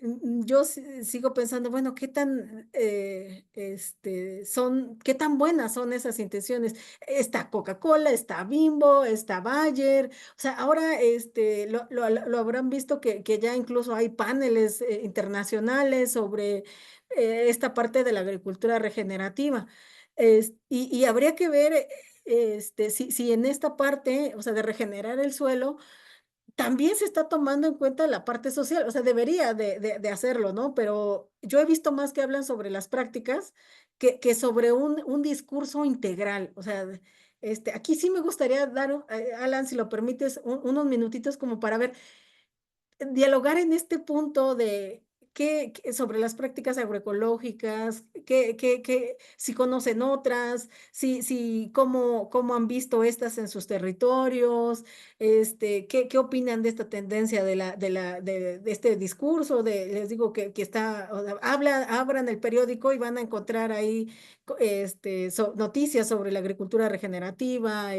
Yo sigo pensando, bueno, qué tan buenas son esas intenciones. Está Coca-Cola, está Bimbo, está Bayer, o sea, ahora lo habrán visto que ya incluso hay paneles internacionales sobre esta parte de la agricultura regenerativa. Y habría que ver si en esta parte, o sea, de regenerar el suelo, también se está tomando en cuenta la parte social, o sea, debería de hacerlo, ¿no? Pero yo he visto más que hablan sobre las prácticas que sobre un discurso integral. O sea, aquí sí me gustaría dar, Alan, si lo permites, unos minutitos como para ver dialogar en este punto de sobre las prácticas agroecológicas, si conocen otras, cómo han visto estas en sus territorios, qué opinan de esta tendencia de este discurso, les digo que está, o sea, abran el periódico y van a encontrar ahí noticias sobre la agricultura regenerativa,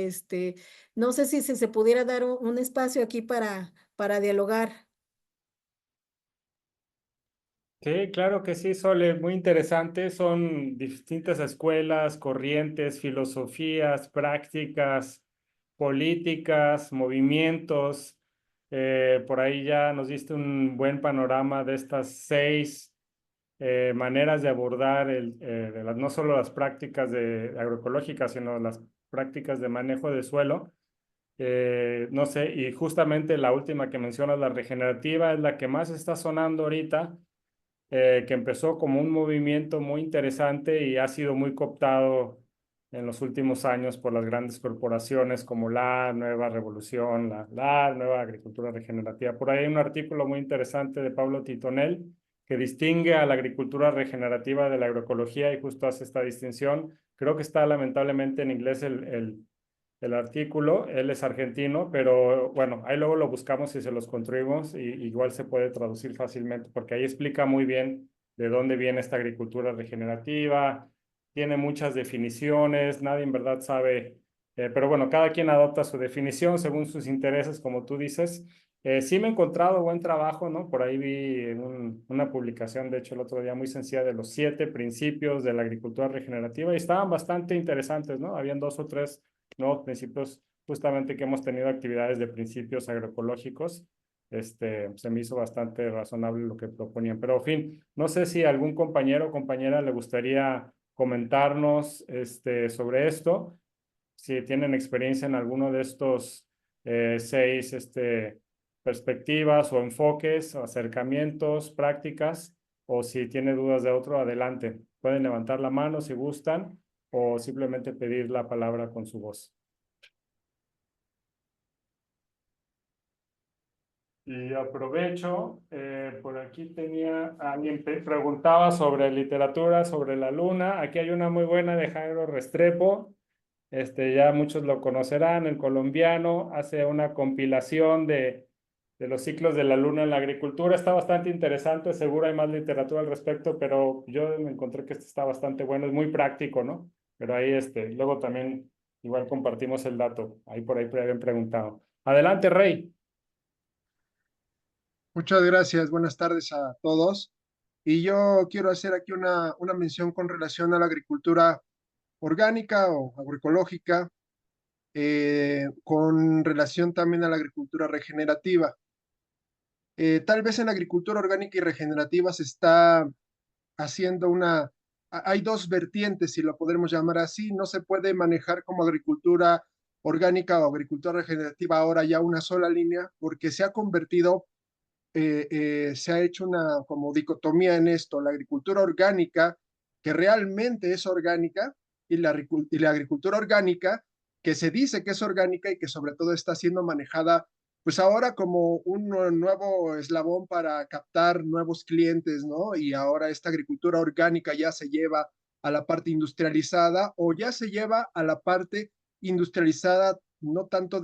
no sé si se pudiera dar un espacio aquí para dialogar. Sí, claro que sí, Sole, muy interesante. Son distintas escuelas, corrientes, filosofías, prácticas, políticas, movimientos. Por ahí ya nos diste un buen panorama de estas seis maneras de abordar no solo las prácticas agroecológicas, sino las prácticas de manejo de suelo. No sé, y justamente la última que mencionas, la regenerativa, es la que más está sonando ahorita, que empezó como un movimiento muy interesante y ha sido muy cooptado en los últimos años por las grandes corporaciones como la Nueva Revolución, la Nueva Agricultura Regenerativa. Por ahí hay un artículo muy interesante de Pablo Titonel que distingue a la agricultura regenerativa de la agroecología y justo hace esta distinción. Creo que está lamentablemente en inglés el artículo. Él es argentino, pero bueno, ahí luego lo buscamos y se los construimos y igual se puede traducir fácilmente porque ahí explica muy bien de dónde viene esta agricultura regenerativa, tiene muchas definiciones, nadie en verdad sabe, pero bueno, cada quien adopta su definición según sus intereses, como tú dices. Sí me he encontrado buen trabajo, ¿no? Por ahí vi en una publicación, de hecho, el otro día muy sencilla de los 7 principios de la agricultura regenerativa y estaban bastante interesantes, ¿no? Habían 2 o 3 nuevos principios, justamente que hemos tenido actividades de principios agroecológicos. Se me hizo bastante razonable lo que proponían. Pero, en fin, no sé si algún compañero o compañera le gustaría comentarnos sobre esto, si tienen experiencia en alguno de estos 6 perspectivas o enfoques, o acercamientos, prácticas, o si tiene dudas de otro, adelante. Pueden levantar la mano si gustan o simplemente pedir la palabra con su voz. Y aprovecho, por aquí tenía, alguien preguntaba sobre literatura, sobre la luna. Aquí hay una muy buena de Jairo Restrepo. Ya muchos lo conocerán, el colombiano hace una compilación de los ciclos de la luna en la agricultura. Está bastante interesante, seguro hay más literatura al respecto, pero yo me encontré que este está bastante bueno, es muy práctico, ¿no? Pero ahí, luego también igual compartimos el dato, ahí por ahí habían preguntado. Adelante, Rey. Muchas gracias, buenas tardes a todos. Y yo quiero hacer aquí una mención con relación a la agricultura orgánica o agroecológica, con relación también a la agricultura regenerativa. Tal vez en la agricultura orgánica y regenerativa se está haciendo hay dos vertientes, si lo podemos llamar así. No se puede manejar como agricultura orgánica o agricultura regenerativa ahora ya una sola línea, porque se ha convertido se ha hecho una como dicotomía en esto, la agricultura orgánica, que realmente es orgánica, y la agricultura orgánica, que se dice que es orgánica y que sobre todo está siendo manejada, pues ahora como un nuevo eslabón para captar nuevos clientes, ¿no? Y ahora esta agricultura orgánica ya se lleva a la parte industrializada o ya se lleva a la parte industrializada, no tanto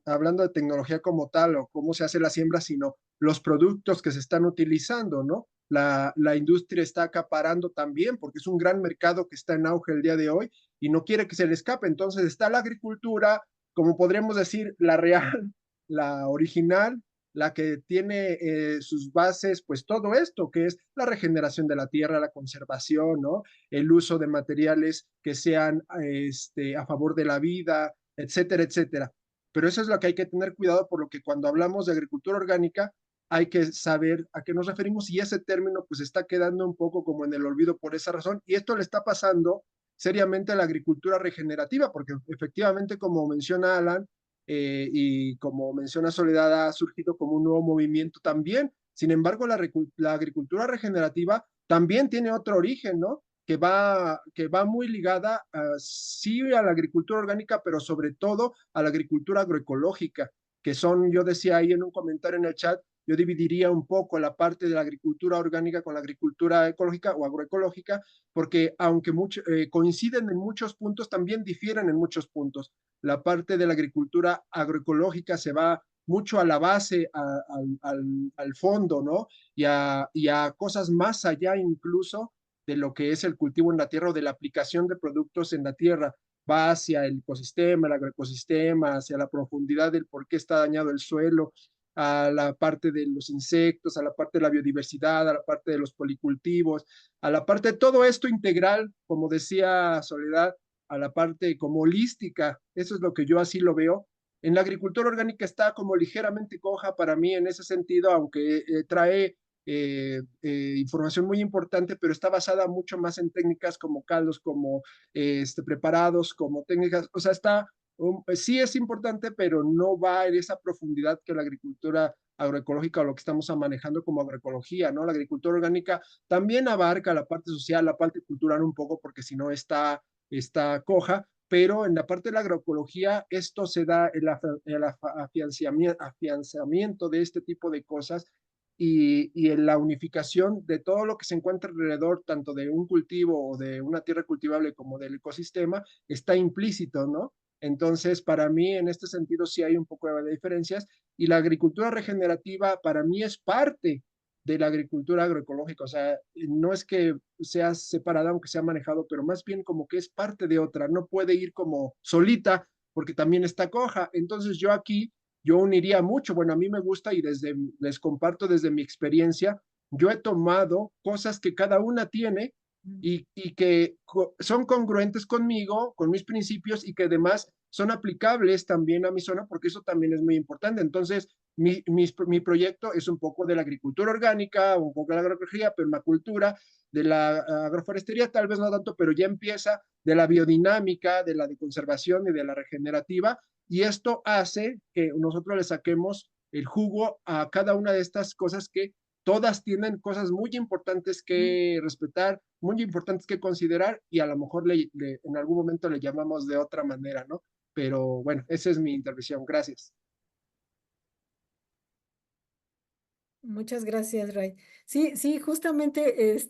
hablando de tecnología como tal o cómo se hace la siembra, sino los productos que se están utilizando, ¿no? La industria está acaparando también porque es un gran mercado que está en auge el día de hoy y no quiere que se le escape. Entonces está la agricultura, como podríamos decir, la real, la original, la que tiene sus bases, pues todo esto, que es la regeneración de la tierra, la conservación, ¿no? El uso de materiales que sean a favor de la vida, etcétera, etcétera. Pero eso es lo que hay que tener cuidado, por lo que cuando hablamos de agricultura orgánica, hay que saber a qué nos referimos y ese término pues está quedando un poco como en el olvido por esa razón y esto le está pasando seriamente a la agricultura regenerativa porque efectivamente como menciona Alan y como menciona Soledad ha surgido como un nuevo movimiento también. Sin embargo, la agricultura regenerativa también tiene otro origen, ¿no? Que va muy ligada sí a la agricultura orgánica, pero sobre todo a la agricultura agroecológica, que son, yo decía ahí en un comentario en el chat, yo dividiría un poco la parte de la agricultura orgánica con la agricultura ecológica o agroecológica, porque aunque coinciden en muchos puntos, también difieren en muchos puntos. La parte de la agricultura agroecológica se va mucho a la base, al fondo, ¿no? Y a cosas más allá incluso de lo que es el cultivo en la tierra o de la aplicación de productos en la tierra. Va hacia el ecosistema, el agroecosistema, hacia la profundidad del por qué está dañado el suelo, a la parte de los insectos, a la parte de la biodiversidad, a la parte de los policultivos, a la parte de todo esto integral, como decía Soledad, a la parte como holística. Eso es lo que yo así lo veo. En la agricultura orgánica está como ligeramente coja para mí en ese sentido, aunque trae información muy importante, pero está basada mucho más en técnicas como caldos, como preparados, como técnicas, o sea, sí es importante, pero no va en esa profundidad que la agricultura agroecológica o lo que estamos manejando como agroecología, ¿no? La agricultura orgánica también abarca la parte social, la parte cultural un poco, porque si no está coja, pero en la parte de la agroecología esto se da el afianzamiento de este tipo de cosas y en la unificación de todo lo que se encuentra alrededor, tanto de un cultivo o de una tierra cultivable como del ecosistema, está implícito, ¿no? Entonces, para mí, en este sentido, sí hay un poco de diferencias y la agricultura regenerativa para mí es parte de la agricultura agroecológica, o sea, no es que sea separada, aunque sea manejado, pero más bien como que es parte de otra, no puede ir como solita porque también está coja. Entonces yo uniría mucho, bueno, a mí me gusta y les comparto desde mi experiencia, yo he tomado cosas que cada una tiene y que son congruentes conmigo, con mis principios y que además son aplicables también a mi zona, porque eso también es muy importante. Entonces, mi proyecto es un poco de la agricultura orgánica, un poco de la agroecología, permacultura, de la agroforestería, tal vez no tanto, pero ya empieza de la biodinámica, de la de conservación y de la regenerativa, y esto hace que nosotros le saquemos el jugo a cada una de estas cosas que todas tienen cosas muy importantes que respetar, muy importantes que considerar y a lo mejor en algún momento le llamamos de otra manera, ¿no? Pero bueno, esa es mi intervención. Gracias. Muchas gracias, Ray. Sí, sí, justamente,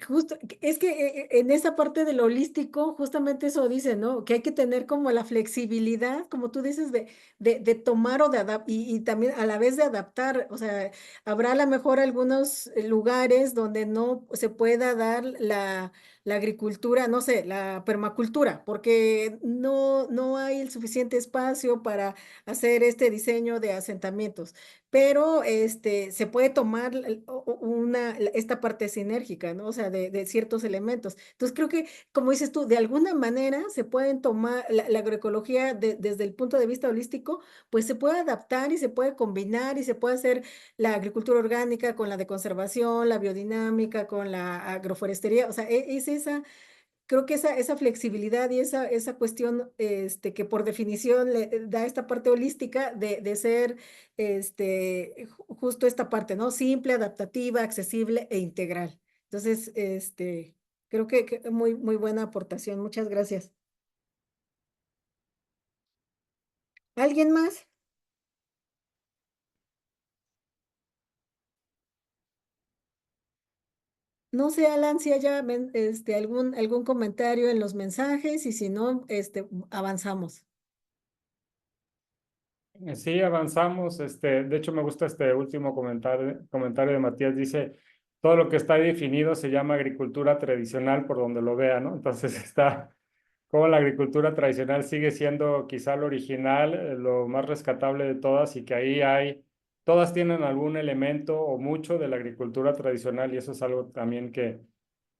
justo, es que en esa parte de lo holístico, justamente eso dice, ¿no? Que hay que tener como la flexibilidad, como tú dices, de tomar o de adaptar, y también a la vez de adaptar, o sea, habrá a lo mejor algunos lugares donde no se pueda dar la agricultura, no sé, la permacultura, porque no hay el suficiente espacio para hacer este diseño de asentamientos, pero se puede tomar esta parte sinérgica, ¿no? O sea, de ciertos elementos. Entonces, creo que, como dices tú, de alguna manera se pueden tomar la agroecología desde el punto de vista holístico, pues se puede adaptar y se puede combinar y se puede hacer la agricultura orgánica con la de conservación, la biodinámica, con la agroforestería. O sea, es esa. Creo que esa flexibilidad y esa cuestión que por definición le da esta parte holística de ser justo esta parte, ¿no? Simple, adaptativa, accesible e integral. Entonces, creo que muy, muy buena aportación. Muchas gracias. ¿Alguien más? No sé, Alan, si haya algún comentario en los mensajes y si no, avanzamos. Sí, avanzamos. De hecho, me gusta este último comentario de Matías. Dice, todo lo que está ahí definido se llama agricultura tradicional por donde lo vea, ¿no? Entonces está como la agricultura tradicional sigue siendo quizá lo original, lo más rescatable de todas y que ahí todas tienen algún elemento o mucho de la agricultura tradicional y eso es algo también que,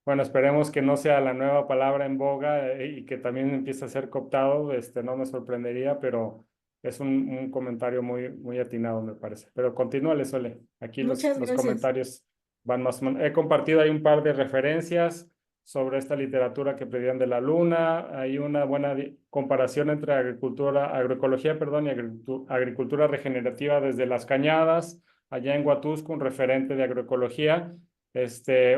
bueno, esperemos que no sea la nueva palabra en boga y que también empiece a ser cooptado, no me sorprendería, pero es un comentario muy, muy atinado, me parece. Pero continúale, Sole. Aquí Muchas los gracias. comentarios van más o menos. He compartido ahí un par de referencias sobre esta literatura que pedían de la Luna. Hay una buena comparación entre agroecología, perdón, y agricultura regenerativa desde Las Cañadas, allá en Huatusco, un referente de agroecología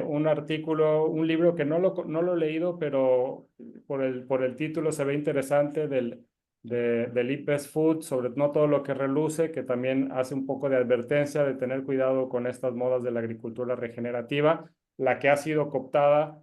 un artículo, un libro que no lo he leído, pero por el título se ve interesante del IPES Food, sobre no todo lo que reluce, que también hace un poco de advertencia de tener cuidado con estas modas de la agricultura regenerativa, la que ha sido cooptada.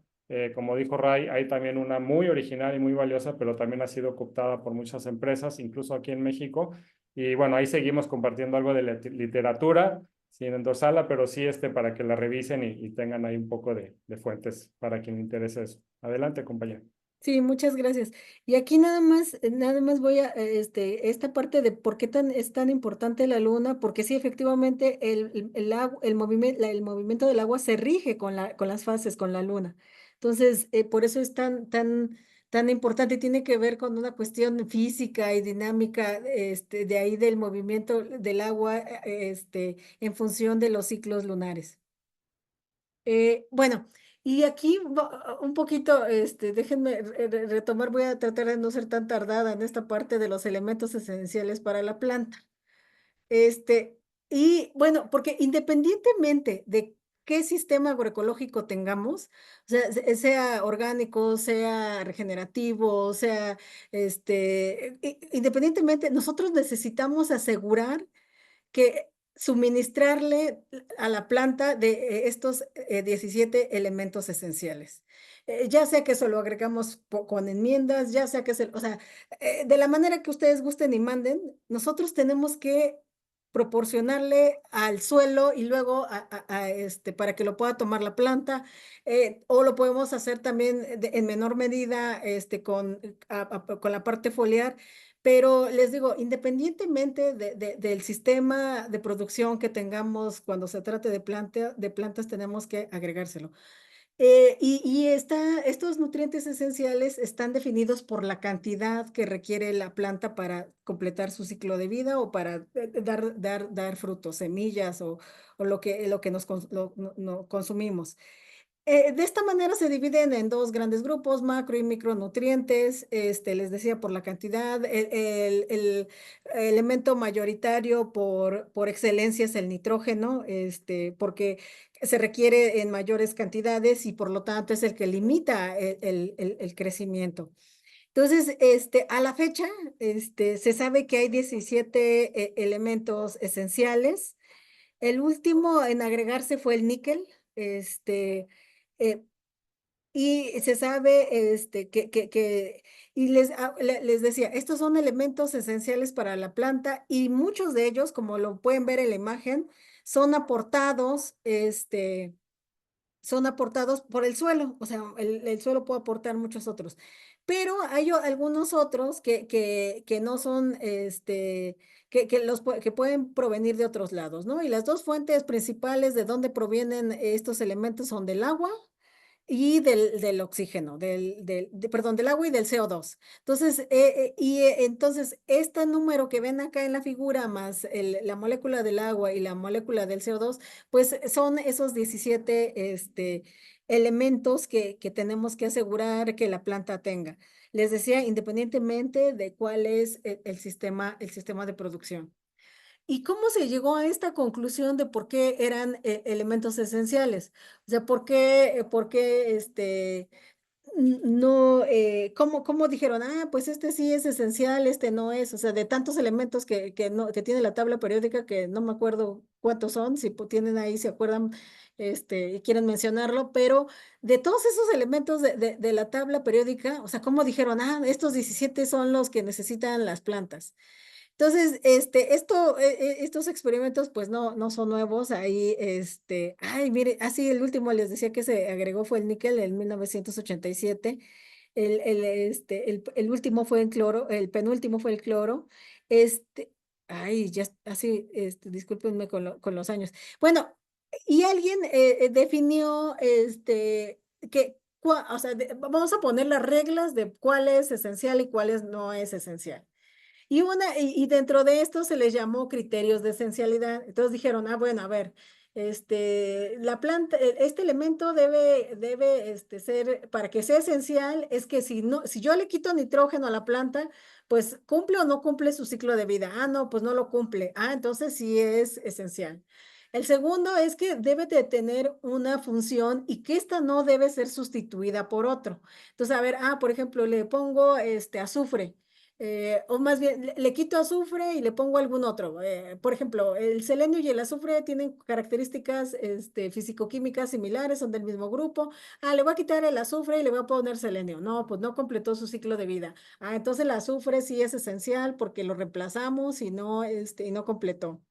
Como dijo Ray, hay también una muy original y muy valiosa, pero también ha sido cooptada por muchas empresas, incluso aquí en México. Y bueno, ahí seguimos compartiendo algo de literatura sin endosarla, pero sí para que la revisen y tengan ahí un poco de fuentes para quien le interese eso. Adelante, compañero. Sí, muchas gracias. Y aquí nada más voy a, esta parte de por qué es tan importante la luna, porque sí, efectivamente, el movimiento del agua se rige con las fases, con la luna. Entonces, por eso es tan tan importante, tiene que ver con una cuestión física y dinámica, de ahí del movimiento del agua, en función de los ciclos lunares. Bueno, y aquí un poquito, déjenme retomar, voy a tratar de no ser tan tardada en esta parte de los elementos esenciales para la planta. Este, y bueno, porque independientemente de qué sistema agroecológico tengamos, o sea, sea orgánico, sea regenerativo, sea, independientemente, nosotros necesitamos asegurar que suministrarle a la planta de estos 17 elementos esenciales. Ya sea que se lo agregamos con enmiendas, ya sea que se, o sea, de la manera que ustedes gusten y manden, nosotros tenemos que proporcionarle al suelo y luego para que lo pueda tomar la planta, o lo podemos hacer también en menor medida con la parte foliar, pero les digo, independientemente del sistema de producción que tengamos cuando se trate de plantas, tenemos que agregárselo. Estos nutrientes esenciales están definidos por la cantidad que requiere la planta para completar su ciclo de vida o para dar frutos, semillas o lo que no consumimos. De esta manera se dividen en dos grandes grupos, macro y micronutrientes. Les decía por la cantidad, el elemento mayoritario por excelencia es el nitrógeno, porque se requiere en mayores cantidades y por lo tanto es el que limita el crecimiento. Entonces, a la fecha, se sabe que hay 17 elementos esenciales. El último en agregarse fue el níquel. Eh, y se sabe y les decía, estos son elementos esenciales para la planta y muchos de ellos, como lo pueden ver en la imagen, son aportados, son aportados por el suelo, o sea, el suelo puede aportar muchos otros, pero hay algunos otros que no son, que pueden provenir de otros lados, ¿no? Y las dos fuentes principales de donde provienen estos elementos son del agua y del oxígeno, perdón, del agua y del CO2. Entonces, entonces, este número que ven acá en la figura, más la molécula del agua y la molécula del CO2, pues son esos 17 elementos que tenemos que asegurar que la planta tenga. Les decía, independientemente de cuál es el sistema de producción. ¿Y cómo se llegó a esta conclusión de por qué eran elementos esenciales? O sea, por qué no, cómo dijeron, ah, pues este sí es esencial, este no es? O sea, de tantos elementos que tiene la tabla periódica, que no me acuerdo cuántos son, si tienen ahí, se acuerdan, y quieren mencionarlo, pero de todos esos elementos de la tabla periódica, o sea, ¿cómo dijeron, ah, estos 17 son los que necesitan las plantas? Entonces, estos experimentos pues no son nuevos. Ahí, ay, mire, así el último les decía que se agregó fue el níquel en 1987. El último fue el cloro, el penúltimo fue el cloro. Este, ay, ya así, discúlpenme con los años. Bueno, y alguien definió, o sea, vamos a poner las reglas de cuál es esencial y cuál no es esencial. Y dentro de esto se les llamó criterios de esencialidad. Entonces dijeron, ah, bueno, a ver, la planta, este elemento debe ser, para que sea esencial, es que si yo le quito nitrógeno a la planta, pues cumple o no cumple su ciclo de vida. Ah, no, pues no lo cumple. Ah, entonces sí es esencial. El segundo es que debe de tener una función y que esta no debe ser sustituida por otro. Entonces, a ver, por ejemplo, le pongo azufre. O más bien, le quito azufre y le pongo algún otro. Por ejemplo, el selenio y el azufre tienen características físico-químicas similares, son del mismo grupo. Ah, le voy a quitar el azufre y le voy a poner selenio. No, pues no completó su ciclo de vida. Ah, entonces el azufre sí es esencial porque lo reemplazamos y no completó.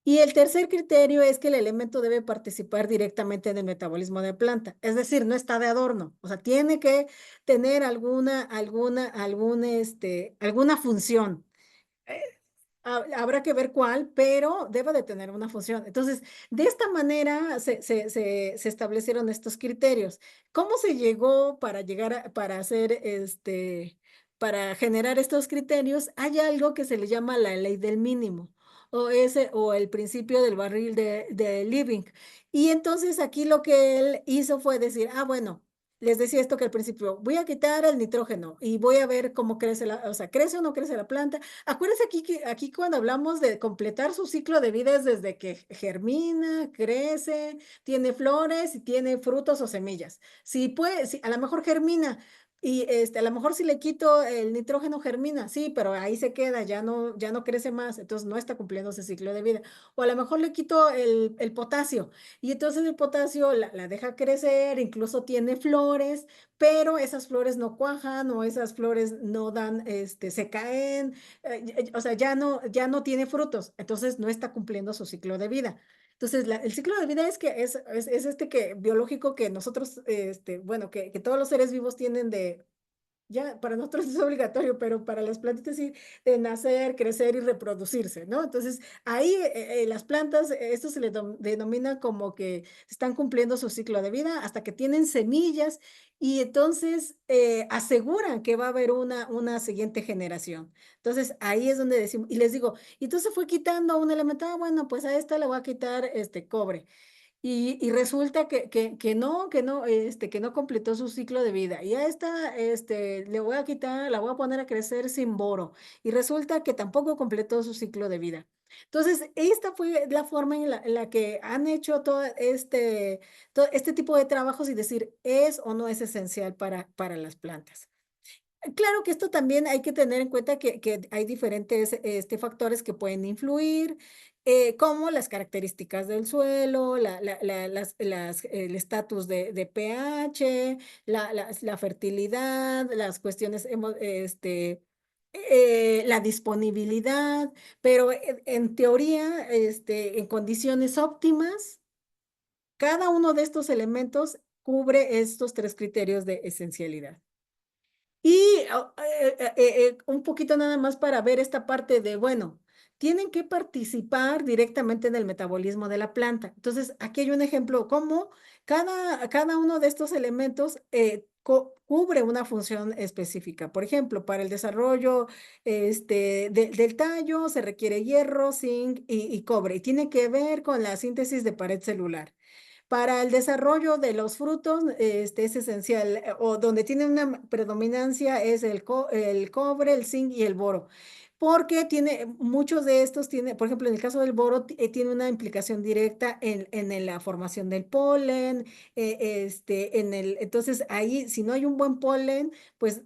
Y el tercer criterio es que el elemento debe participar directamente en el metabolismo de planta, es decir, no está de adorno, o sea, tiene que tener alguna función. Habrá que ver cuál, pero debe de tener una función. Entonces, de esta manera se establecieron estos criterios. ¿Cómo se llegó para para hacer para generar estos criterios? Hay algo que se le llama la ley del mínimo o el principio del barril de Living. Y entonces aquí lo que él hizo fue decir, bueno, les decía esto que al principio, voy a quitar el nitrógeno y voy a ver cómo crece o sea, crece o no crece la planta. Acuérdense aquí que aquí cuando hablamos de completar su ciclo de vida es desde que germina, crece, tiene flores y tiene frutos o semillas. Si puede, si a lo mejor germina y a lo mejor si le quito el nitrógeno germina, sí, pero ahí se queda, ya no crece más, entonces no está cumpliendo ese ciclo de vida. O a lo mejor le quito el potasio y entonces el potasio la deja crecer, incluso tiene flores, pero esas flores no cuajan o esas flores no dan, se caen, o sea, ya no tiene frutos, entonces no está cumpliendo su ciclo de vida. Entonces, el ciclo de vida es que es este que biológico que nosotros, bueno, que todos los seres vivos tienen de ya para nosotros es obligatorio, pero para las plantitas sí, de nacer, crecer y reproducirse, ¿no? Entonces, ahí las plantas, esto se le denomina como que están cumpliendo su ciclo de vida hasta que tienen semillas y entonces aseguran que va a haber una siguiente generación. Entonces, ahí es donde decimos, y les digo, y entonces fue quitando un elemento, bueno, pues a esta le voy a quitar este cobre. Y resulta que no completó su ciclo de vida. Y a esta, le voy a quitar, la voy a poner a crecer sin boro. Y resulta que tampoco completó su ciclo de vida. Entonces, esta fue la forma en la que han hecho todo este tipo de trabajos y decir, ¿es o no es esencial para las plantas? Claro que esto también hay que tener en cuenta que hay diferentes factores que pueden influir, como las características del suelo, el estatus de pH, la fertilidad, las cuestiones, la disponibilidad, pero en teoría, en condiciones óptimas, cada uno de estos elementos cubre estos tres criterios de esencialidad. Y un poquito nada más para ver esta parte de, bueno, tienen que participar directamente en el metabolismo de la planta. Entonces, aquí hay un ejemplo, cómo cada uno de estos elementos cubre una función específica. Por ejemplo, para el desarrollo del tallo se requiere hierro, zinc y cobre, y tiene que ver con la síntesis de pared celular. Para el desarrollo de los frutos, es esencial, o donde tiene una predominancia es el cobre, el zinc y el boro, porque muchos de estos tiene, por ejemplo, en el caso del boro, tiene una implicación directa en la formación del polen, entonces ahí, si no hay un buen polen, pues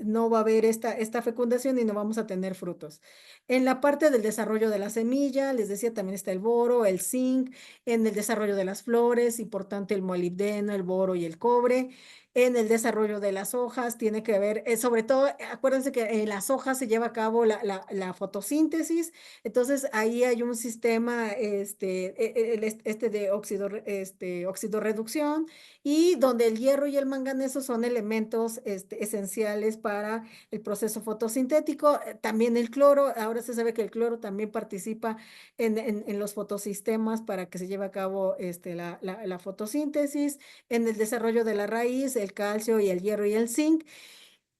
no va a haber esta fecundación y no vamos a tener frutos. En la parte del desarrollo de la semilla, les decía, también está el boro, el zinc, en el desarrollo de las flores, importante el molibdeno, el boro y el cobre. En el desarrollo de las hojas tiene que ver, sobre todo, acuérdense que en las hojas se lleva a cabo la fotosíntesis, entonces ahí hay un sistema de oxidorreducción y donde el hierro y el manganeso son elementos esenciales para el proceso fotosintético. También el cloro, ahora se sabe que el cloro también participa en los fotosistemas para que se lleve a cabo la fotosíntesis, en el desarrollo de la raíz, el calcio y el hierro y el zinc.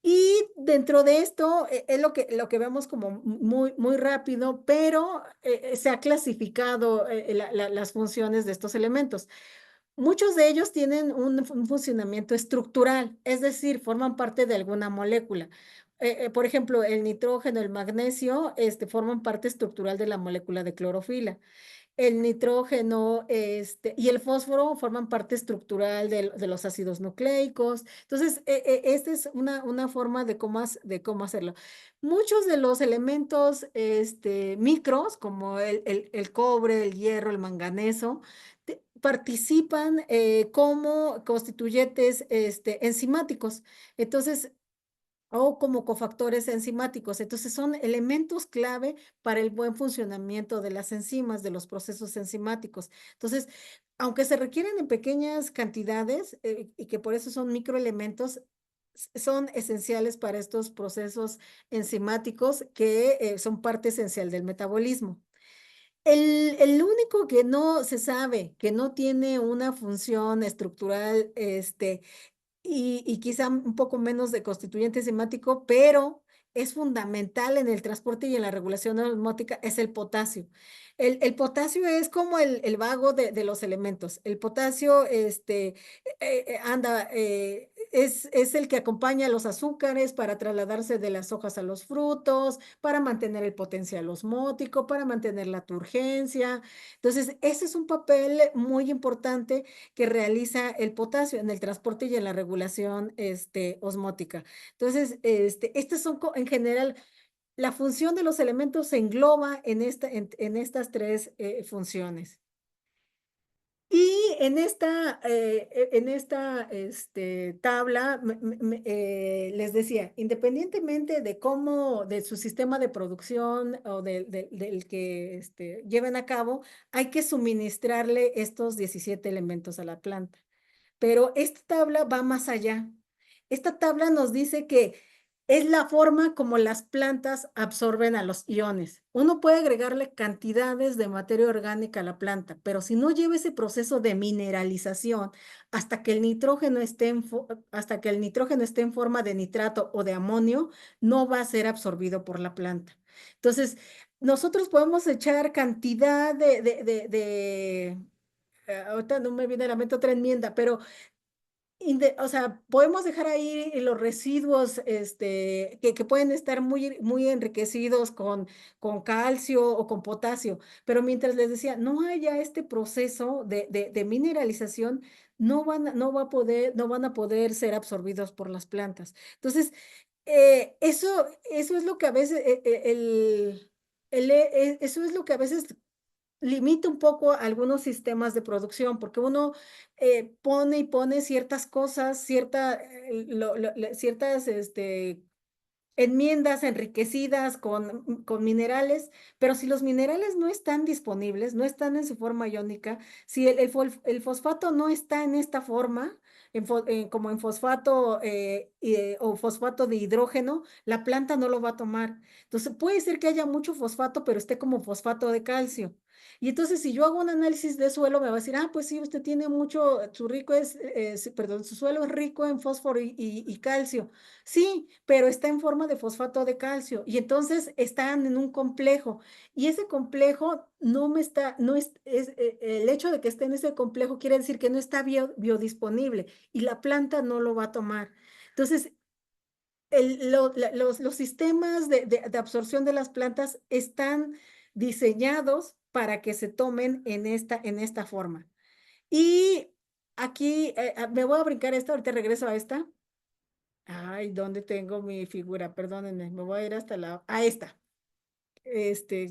Y dentro de esto es lo que vemos como muy rápido, pero se ha clasificado las funciones de estos elementos. Muchos de ellos tienen un funcionamiento estructural, es decir, forman parte de alguna molécula. Por ejemplo, el nitrógeno, el magnesio, forman parte estructural de la molécula de clorofila. El nitrógeno, y el fósforo forman parte estructural de los ácidos nucleicos. Entonces, esta es una forma de cómo hacerlo. Muchos de los elementos, micros, como el cobre, el hierro, el manganeso, participan como constituyentes, enzimáticos. Entonces, o como cofactores enzimáticos. Entonces, son elementos clave para el buen funcionamiento de las enzimas, de los procesos enzimáticos. Entonces, aunque se requieren en pequeñas cantidades y que por eso son microelementos, son esenciales para estos procesos enzimáticos que son parte esencial del metabolismo. El único que no se sabe, que no tiene una función estructural, y quizá un poco menos de constituyente enzimático, pero es fundamental en el transporte y en la regulación osmótica, es el potasio. El potasio es como el vago de los elementos. El potasio es el que acompaña los azúcares para trasladarse de las hojas a los frutos, para mantener el potencial osmótico, para mantener la turgencia. Entonces, ese es un papel muy importante que realiza el potasio en el transporte y en la regulación osmótica. Entonces, estas son en general, la función de los elementos se engloba en estas tres funciones. Y en esta tabla les decía, independientemente de cómo, de su sistema de producción o del que lleven a cabo, hay que suministrarle estos 17 elementos a la planta. Pero esta tabla va más allá. Esta tabla nos dice que es la forma como las plantas absorben a los iones. Uno puede agregarle cantidades de materia orgánica a la planta, pero si no lleva ese proceso de mineralización hasta que el nitrógeno hasta que el nitrógeno esté en forma de nitrato o de amonio, no va a ser absorbido por la planta. Entonces, nosotros podemos echar cantidad ahorita no me viene a la mente otra enmienda, pero o sea, podemos dejar ahí los residuos que pueden estar muy enriquecidos con calcio o con potasio, pero mientras les decía, no haya este proceso de mineralización, no van a poder ser absorbidos por las plantas. Entonces, eso es lo que a veces, eso es lo que a veces limita un poco algunos sistemas de producción, porque uno pone y pone ciertas cosas, ciertas enmiendas enriquecidas con minerales, pero si los minerales no están disponibles, no están en su forma iónica, si el fosfato no está en esta forma, como en fosfato o fosfato de hidrógeno, la planta no lo va a tomar. Entonces puede ser que haya mucho fosfato, pero esté como fosfato de calcio. Y entonces, si yo hago un análisis de suelo, me va a decir, ah, pues sí, usted tiene mucho, perdón, su suelo es rico en fósforo y calcio. Sí, pero está en forma de fosfato de calcio y entonces están en un complejo y ese complejo no el hecho de que esté en ese complejo quiere decir que no está biodisponible y la planta no lo va a tomar. Entonces, los sistemas de absorción de las plantas están diseñados para que se tomen en esta forma. Y aquí me voy a brincar esta, ahorita regreso a esta. Ay, ¿dónde tengo mi figura? Perdónenme, me voy a ir hasta a esta.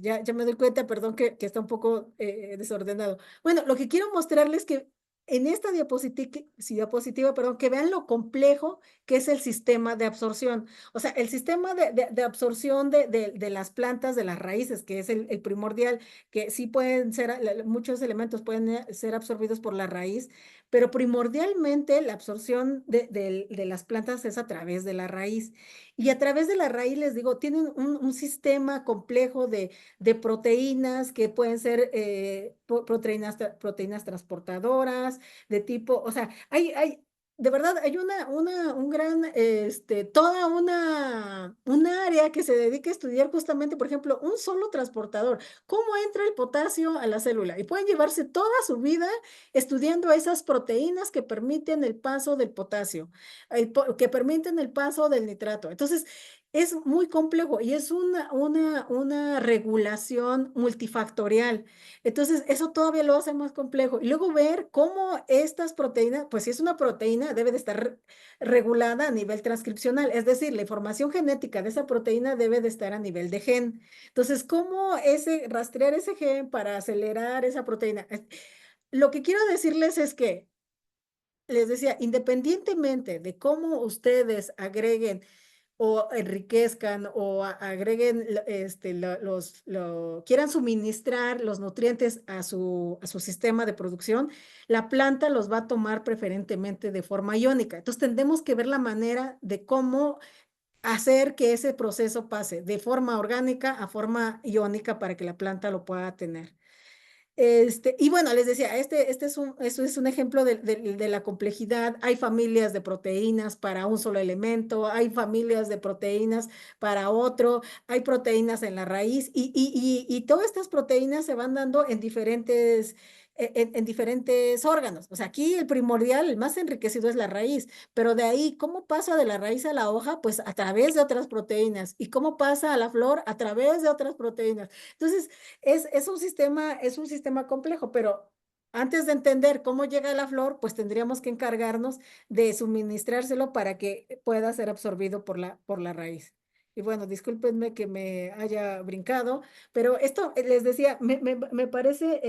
Ya me doy cuenta, perdón, que está un poco desordenado. Bueno, lo que quiero mostrarles que en esta diapositiva, perdón, que vean lo complejo que es el sistema de absorción. O sea, el sistema de absorción de las plantas, de las raíces, que es el primordial, que sí pueden ser, muchos elementos pueden ser absorbidos por la raíz, pero primordialmente la absorción de las plantas es a través de la raíz. Y a través de la raíz, les digo, tienen un sistema complejo de proteínas que pueden ser proteínas transportadoras, de tipo, o sea, de verdad, hay un gran, toda un área que se dedica a estudiar justamente, por ejemplo, un solo transportador, cómo entra el potasio a la célula. Y pueden llevarse toda su vida estudiando esas proteínas que permiten el paso del potasio, que permiten el paso del nitrato. Entonces, es muy complejo y es una regulación multifactorial. Entonces, eso todavía lo hace más complejo. Y luego ver cómo estas proteínas, pues si es una proteína, debe de estar regulada a nivel transcripcional, es decir, la información genética de esa proteína debe de estar a nivel de gen. Entonces, ¿cómo rastrear ese gen para acelerar esa proteína? Lo que quiero decirles es que, les decía, independientemente de cómo ustedes agreguen o enriquezcan o agreguen, quieran suministrar los nutrientes a su sistema de producción, la planta los va a tomar preferentemente de forma iónica. Entonces tendremos que ver la manera de cómo hacer que ese proceso pase de forma orgánica a forma iónica para que la planta lo pueda tener. Y bueno, les decía, eso es un ejemplo de la complejidad. Hay familias de proteínas para un solo elemento, hay familias de proteínas para otro, hay proteínas en la raíz y todas estas proteínas se van dando en en diferentes órganos. O sea, aquí el primordial, el más enriquecido es la raíz, pero de ahí, ¿cómo pasa de la raíz a la hoja? Pues a través de otras proteínas. ¿Y cómo pasa a la flor? A través de otras proteínas. Entonces, es un sistema complejo, pero antes de entender cómo llega la flor, pues tendríamos que encargarnos de suministrárselo para que pueda ser absorbido por por la raíz. Y bueno, discúlpenme que me haya brincado, pero esto les decía, me parece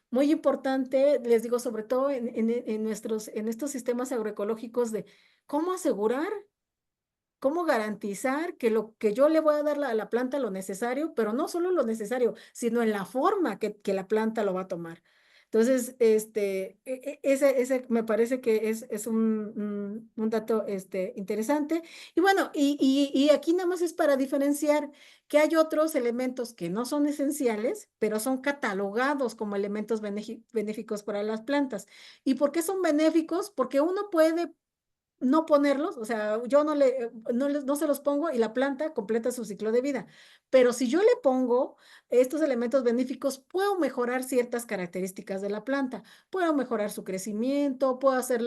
muy importante, les digo, sobre todo en estos sistemas agroecológicos de cómo asegurar, cómo garantizar que lo que yo le voy a dar a la planta lo necesario, pero no solo lo necesario, sino en la forma que la planta lo va a tomar. Entonces, ese me parece que es un dato interesante. Y bueno, y aquí nada más es para diferenciar que hay otros elementos que no son esenciales, pero son catalogados como elementos benéficos para las plantas. ¿Y por qué son benéficos? Porque uno puede no ponerlos, o sea, yo no se los pongo y la planta completa su ciclo de vida. Pero si yo le pongo estos elementos benéficos, puedo mejorar ciertas características de la planta, puedo mejorar su crecimiento, puedo hacer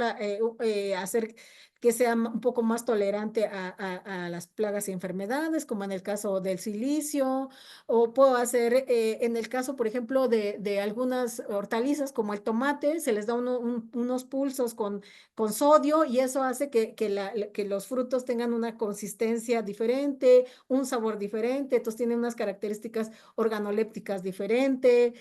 que sea un poco más tolerante a las plagas y enfermedades, como en el caso del silicio, o puedo hacer, en el caso, por ejemplo, de algunas hortalizas como el tomate, se les da unos pulsos con sodio y eso hace que los frutos tengan una consistencia diferente, un sabor diferente, entonces tienen unas características organolépticas diferentes.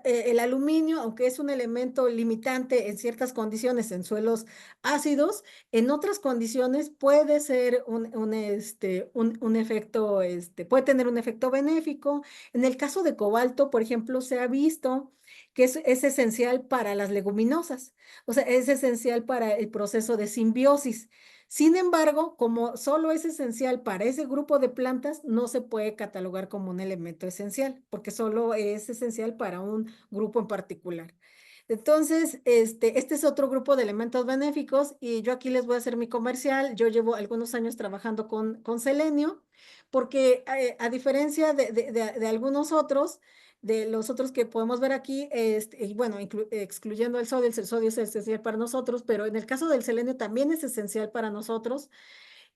El aluminio, aunque es un elemento limitante en ciertas condiciones en suelos ácidos, en otras condiciones puede ser un efecto, puede tener un efecto benéfico. En el caso de cobalto, por ejemplo, se ha visto que es esencial para las leguminosas, o sea, es esencial para el proceso de simbiosis. Sin embargo, como solo es esencial para ese grupo de plantas, no se puede catalogar como un elemento esencial, porque solo es esencial para un grupo en particular. Entonces, este es otro grupo de elementos benéficos y yo aquí les voy a hacer mi comercial. Yo llevo algunos años trabajando con selenio, porque a diferencia de algunos otros, de los otros que podemos ver aquí, y bueno, excluyendo el sodio es esencial para nosotros, pero en el caso del selenio también es esencial para nosotros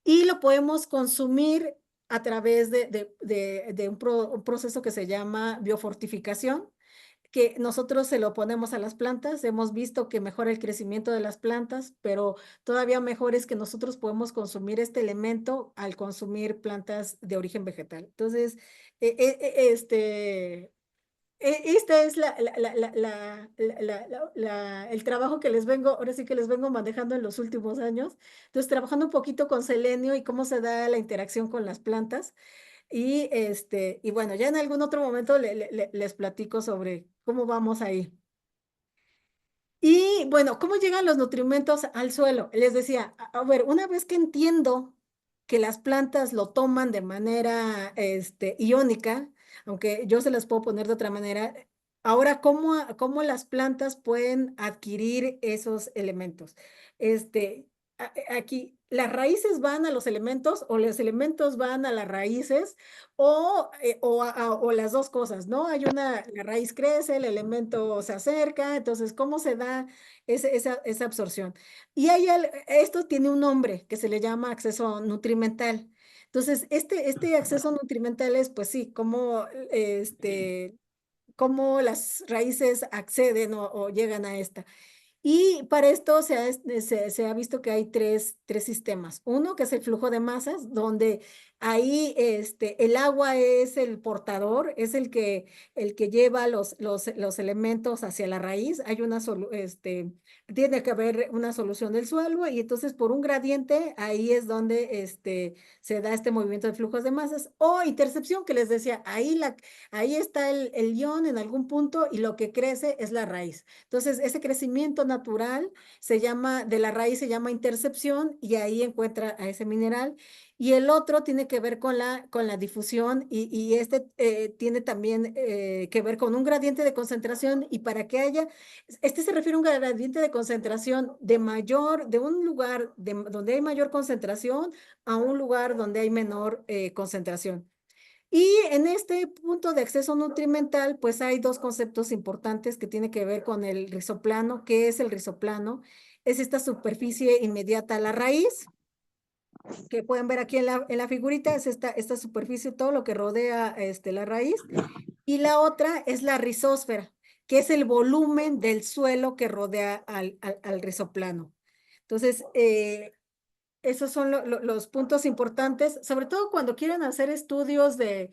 y lo podemos consumir a través de un proceso que se llama biofortificación, que nosotros se lo ponemos a las plantas. Hemos visto que mejora el crecimiento de las plantas, pero todavía mejor es que nosotros podemos consumir este elemento al consumir plantas de origen vegetal. Entonces, eh, eh, eh, este esta es el trabajo que les vengo, ahora sí que les vengo manejando en los últimos años. Entonces, trabajando un poquito con selenio y cómo se da la interacción con las plantas. Y bueno, ya en algún otro momento les platico sobre cómo vamos ahí. Y bueno, ¿cómo llegan los nutrimentos al suelo? Les decía, a ver, una vez que entiendo que las plantas lo toman de manera iónica, aunque yo se las puedo poner de otra manera, ahora, ¿cómo las plantas pueden adquirir esos elementos? Aquí, ¿las raíces van a los elementos o los elementos van a las raíces o las dos cosas, ¿no? La raíz crece, el elemento se acerca, entonces, ¿cómo se da esa absorción? Y esto tiene un nombre que se le llama acceso nutrimental. Entonces, este acceso nutrimental es, pues sí, cómo las raíces acceden o llegan a esta. Y para esto se ha visto que hay tres sistemas. Uno que es el flujo de masas, donde Ahí el agua es el portador, es el que lleva los elementos hacia la raíz. Hay tiene que haber una solución del suelo y entonces por un gradiente ahí es donde se da este movimiento de flujos de masas o intercepción que les decía, ahí está el ion en algún punto y lo que crece es la raíz. Entonces ese crecimiento natural de la raíz se llama intercepción y ahí encuentra a ese mineral. Y el otro tiene que ver con la difusión y tiene también que ver con un gradiente de concentración y para que haya, se refiere a un gradiente de concentración de un lugar donde hay mayor concentración a un lugar donde hay menor concentración. Y en este punto de acceso nutrimental, pues hay dos conceptos importantes que tienen que ver con el rizoplano. ¿Qué es el rizoplano? Es esta superficie inmediata a la raíz que pueden ver aquí en la figurita, es esta superficie, todo lo que rodea la raíz. Y la otra es la rizósfera, que es el volumen del suelo que rodea al rizoplano. Entonces, esos son los puntos importantes, sobre todo cuando quieren hacer estudios de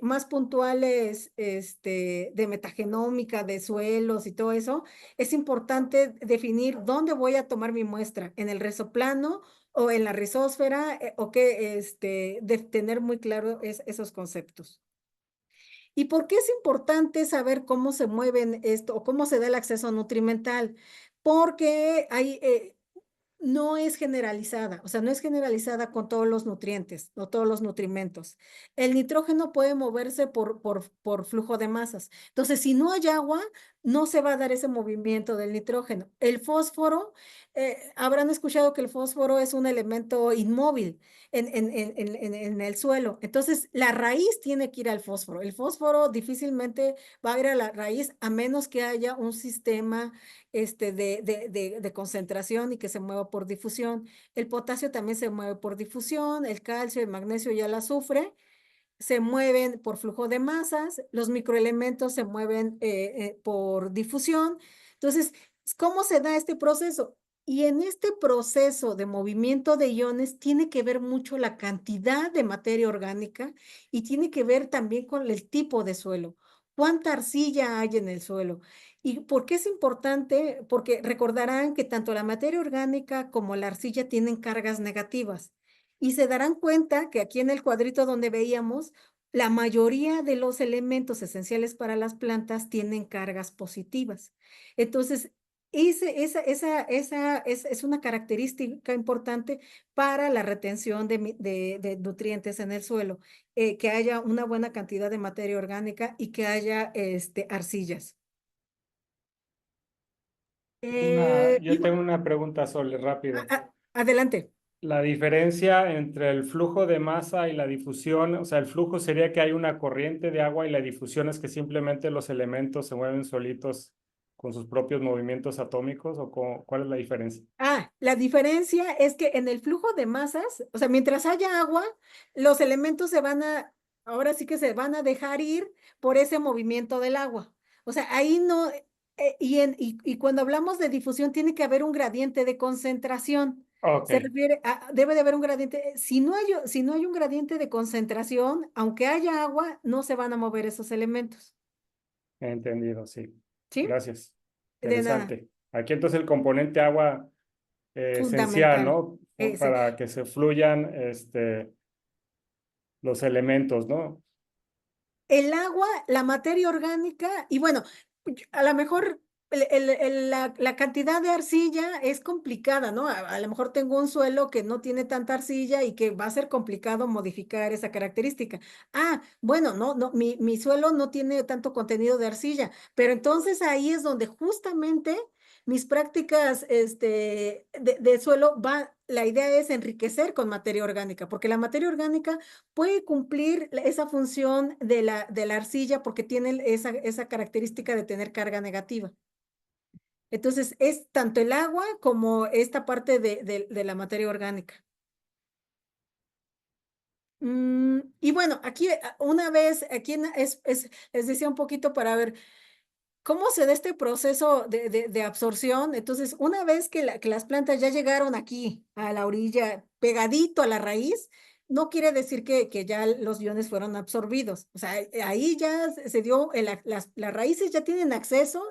más puntuales, de metagenómica, de suelos y todo eso. Es importante definir dónde voy a tomar mi muestra, en el resoplano o en la rizósfera, de tener muy claro esos conceptos. ¿Y por qué es importante saber cómo se mueven esto o cómo se da el acceso nutrimental? Porque no es generalizada, o sea, no es generalizada con todos los nutrientes o todos los nutrimentos. El nitrógeno puede moverse por flujo de masas. Entonces, si no hay agua, no se va a dar ese movimiento del nitrógeno. El fósforo, habrán escuchado que el fósforo es un elemento inmóvil en el suelo. Entonces, la raíz tiene que ir al fósforo. El fósforo difícilmente va a ir a la raíz a menos que haya un sistema de concentración y que se mueva por difusión. El potasio también se mueve por difusión, el calcio, el magnesio y el azufre se mueven por flujo de masas, los microelementos se mueven por difusión. Entonces, ¿cómo se da este proceso? Y en este proceso de movimiento de iones tiene que ver mucho la cantidad de materia orgánica y tiene que ver también con el tipo de suelo. ¿Cuánta arcilla hay en el suelo? ¿Y por qué es importante? Porque recordarán que tanto la materia orgánica como la arcilla tienen cargas negativas. Y se darán cuenta que aquí en el cuadrito donde veíamos, la mayoría de los elementos esenciales para las plantas tienen cargas positivas. Entonces, esa es una característica importante para la retención de nutrientes en el suelo, que haya una buena cantidad de materia orgánica y que haya arcillas. Yo tengo una pregunta, Sol, rápido. Adelante. La diferencia entre el flujo de masa y la difusión, o sea, el flujo sería que hay una corriente de agua y la difusión es que simplemente los elementos se mueven solitos con sus propios movimientos atómicos, ¿o cuál es la diferencia? La diferencia es que en el flujo de masas, o sea, mientras haya agua, los elementos ahora sí que se van a dejar ir por ese movimiento del agua. O sea, ahí no, y cuando hablamos de difusión tiene que haber un gradiente de concentración. Ok, Se refiere debe de haber un gradiente. Si no hay un gradiente de concentración, aunque haya agua, no se van a mover esos elementos. he entendido, sí. ¿Sí? Gracias. De nada. Interesante. Aquí entonces el componente agua esencial, Fundamental. ¿no? Para que se fluyan los elementos, ¿no? El agua, la materia orgánica, y bueno, a lo mejor la cantidad de arcilla es complicada, ¿no? A lo mejor tengo un suelo que no tiene tanta arcilla y que va a ser complicado modificar esa característica. Bueno, no, mi suelo no tiene tanto contenido de arcilla, pero entonces ahí es donde justamente mis prácticas de suelo la idea es enriquecer con materia orgánica, porque la materia orgánica puede cumplir esa función de la arcilla porque tiene esa característica de tener carga negativa. Entonces, es tanto el agua como esta parte de la materia orgánica. Y bueno, aquí una vez, les decía un poquito para ver cómo se da este proceso de absorción. Entonces, una vez que las plantas ya llegaron aquí a la orilla, pegadito a la raíz, no quiere decir que ya los iones fueron absorbidos. O sea, ahí ya se dio, las raíces ya tienen acceso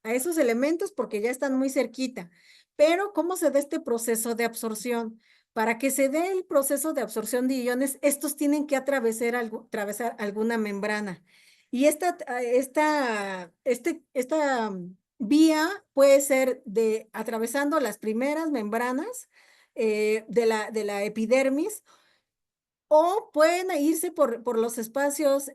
a esos elementos porque ya están muy cerquita. Pero, ¿cómo se da este proceso de absorción? Para que se dé el proceso de absorción de iones, estos tienen que atravesar alguna membrana. Y esta vía puede ser atravesando las primeras membranas de la epidermis, o pueden irse por los espacios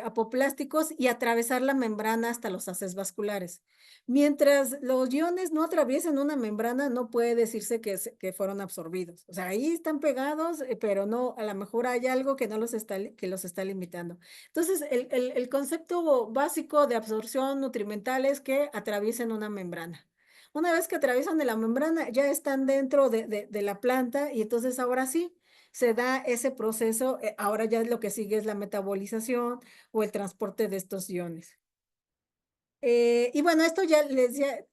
apoplásticos y atravesar la membrana hasta los haces vasculares. Mientras los iones no atraviesen una membrana, no puede decirse que fueron absorbidos. O sea, ahí están pegados, pero no, a lo mejor hay algo que los está limitando. Entonces, el concepto básico de absorción nutrimental es que atraviesen una membrana. Una vez que atraviesan de la membrana, ya están dentro de la planta, y entonces ahora sí se da ese proceso. Ahora ya lo que sigue es la metabolización o el transporte de estos iones. Y bueno, esto ya les decía,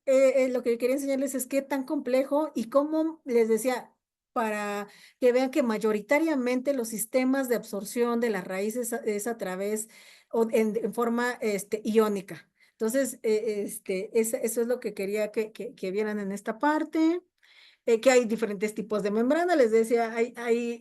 lo que quería enseñarles es qué tan complejo, y cómo les decía, para que vean que mayoritariamente los sistemas de absorción de las raíces es a través o en forma iónica. Entonces, eso es lo que quería que vieran en esta parte. Que hay diferentes tipos de membrana. Les decía, hay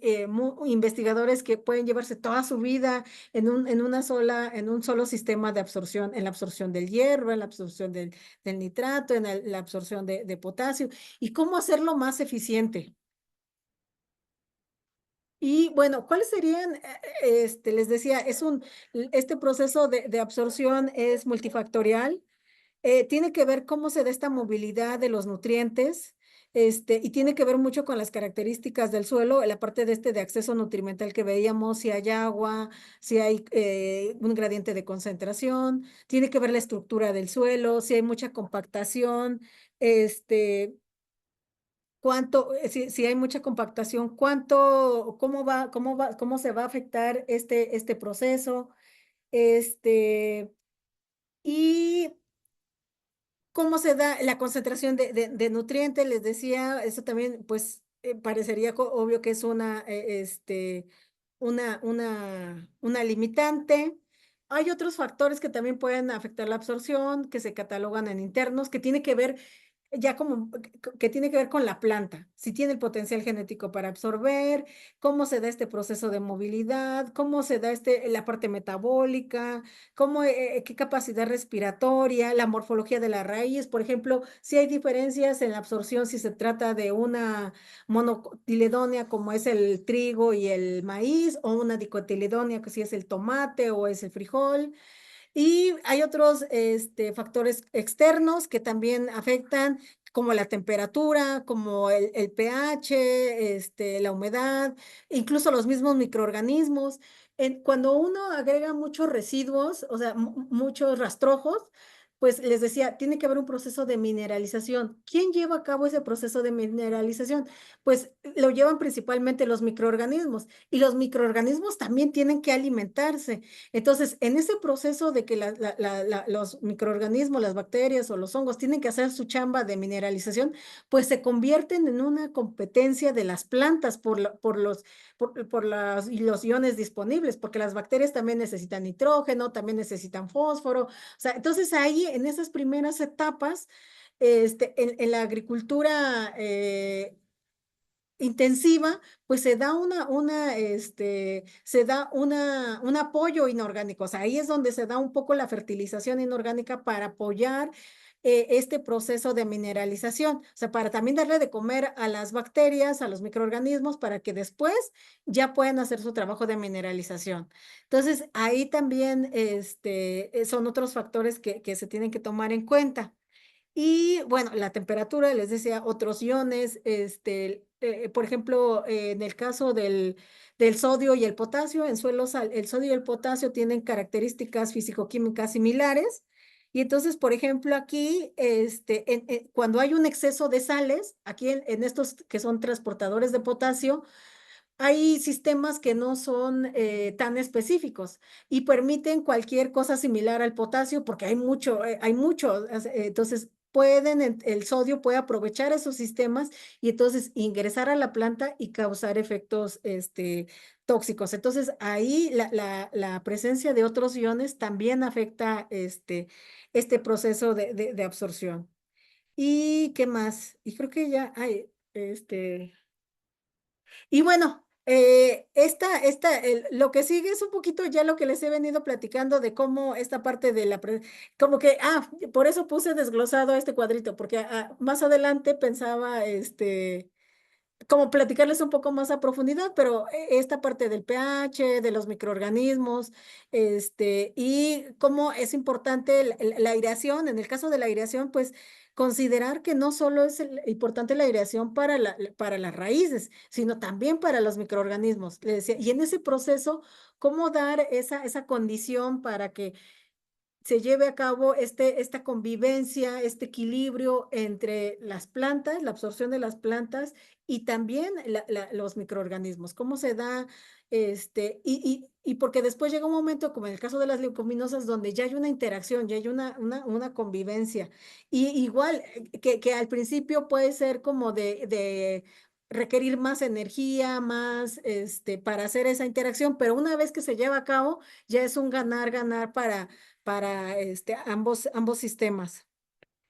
investigadores que pueden llevarse toda su vida en un solo sistema de absorción, en la absorción del hierro, en la absorción del nitrato, en la absorción de potasio, y cómo hacerlo más eficiente. Y bueno, ¿cuáles serían? Les decía, este proceso de absorción es multifactorial. Tiene que ver cómo se da esta movilidad de los nutrientes, y tiene que ver mucho con las características del suelo, la parte de acceso nutrimental que veíamos, si hay agua, si hay un gradiente de concentración, tiene que ver la estructura del suelo, si hay mucha compactación, si hay mucha compactación, cómo se va a afectar este proceso, y cómo se da la concentración de nutrientes. Les decía, eso también, pues, parecería obvio que es una limitante. Hay otros factores que también pueden afectar la absorción, que se catalogan en internos, que tiene que ver ya como que tiene que ver con la planta, si tiene el potencial genético para absorber, cómo se da este proceso de movilidad, cómo se da la parte metabólica, qué capacidad respiratoria, la morfología de la raíz. Por ejemplo, si hay diferencias en la absorción, si se trata de una monocotiledónea como es el trigo y el maíz, o una dicotiledónea que si es el tomate o es el frijol. Y hay otros factores externos que también afectan, como la temperatura, como el pH, la humedad, incluso los mismos microorganismos. Cuando uno agrega muchos residuos, o sea, muchos rastrojos, pues les decía, tiene que haber un proceso de mineralización. ¿Quién lleva a cabo ese proceso de mineralización? Pues lo llevan principalmente los microorganismos, y los microorganismos también tienen que alimentarse. Entonces, en ese proceso de que los microorganismos, las bacterias o los hongos tienen que hacer su chamba de mineralización, pues se convierten en una competencia de las plantas y los iones disponibles, porque las bacterias también necesitan nitrógeno, también necesitan fósforo. O sea, entonces ahí, en esas primeras etapas, en la agricultura intensiva, pues se da un apoyo inorgánico. O sea, ahí es donde se da un poco la fertilización inorgánica para apoyar este proceso de mineralización. O sea, para también darle de comer a las bacterias, a los microorganismos, para que después ya puedan hacer su trabajo de mineralización. Entonces, ahí también son otros factores que se tienen que tomar en cuenta. Y bueno, la temperatura, les decía, otros iones, por ejemplo, en el caso del sodio y el potasio, en suelos, el sodio y el potasio tienen características físico-químicas similares. Y entonces, por ejemplo, aquí, cuando hay un exceso de sales, aquí en estos que son transportadores de potasio, hay sistemas que no son tan específicos y permiten cualquier cosa similar al potasio, porque hay mucho, entonces el sodio puede aprovechar esos sistemas y entonces ingresar a la planta y causar efectos tóxicos. Entonces, ahí la presencia de otros iones también afecta este proceso de absorción. ¿Y qué más? Y creo que ya hay, y bueno, lo que sigue es un poquito ya lo que les he venido platicando de cómo esta parte de como que, por eso puse desglosado este cuadrito, porque más adelante pensaba, como platicarles un poco más a profundidad, pero esta parte del pH, de los microorganismos, y cómo es importante la aireación. En el caso de la aireación, pues considerar que no solo es importante la aireación para las raíces, sino también para los microorganismos. Le decía, y en ese proceso, cómo dar esa condición para que se lleve a cabo esta convivencia, este equilibrio entre las plantas, la absorción de las plantas y también los microorganismos. ¿Cómo se da? Y porque después llega un momento, como en el caso de las leguminosas, donde ya hay una interacción, ya hay una convivencia. Y igual que al principio puede ser como de requerir más energía, más para hacer esa interacción, pero una vez que se lleva a cabo, ya es un ganar-ganar para ambos sistemas.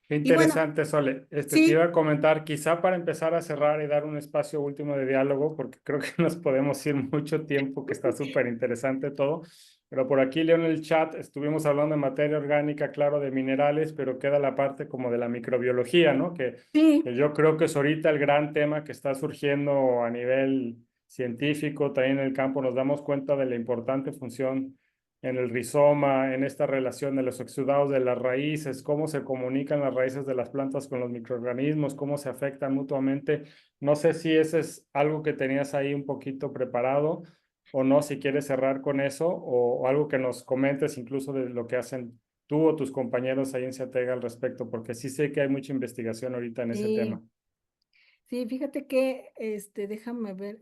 Qué Y bueno, interesante, Sole. Te iba sí, a comentar, quizá para empezar a cerrar y dar un espacio último de diálogo, porque creo que nos podemos ir mucho tiempo, que está súper interesante todo. Pero por aquí leo en el chat, estuvimos hablando de materia orgánica, claro, de minerales, pero queda la parte como de la microbiología, ¿no? sí, Que yo creo que es ahorita el gran tema que está surgiendo a nivel científico, también en el campo. Nos damos cuenta de la importante función en el rizoma, en esta relación de los exudados de las raíces, cómo se comunican las raíces de las plantas con los microorganismos, cómo se afectan mutuamente. No sé si ese es algo que tenías ahí un poquito preparado o no, si quieres cerrar con eso o algo que nos comentes incluso de lo que hacen tú o tus compañeros ahí en CEATEG al respecto, porque sí sé que hay mucha investigación ahorita en ese tema. sí, sí, fíjate que, déjame ver,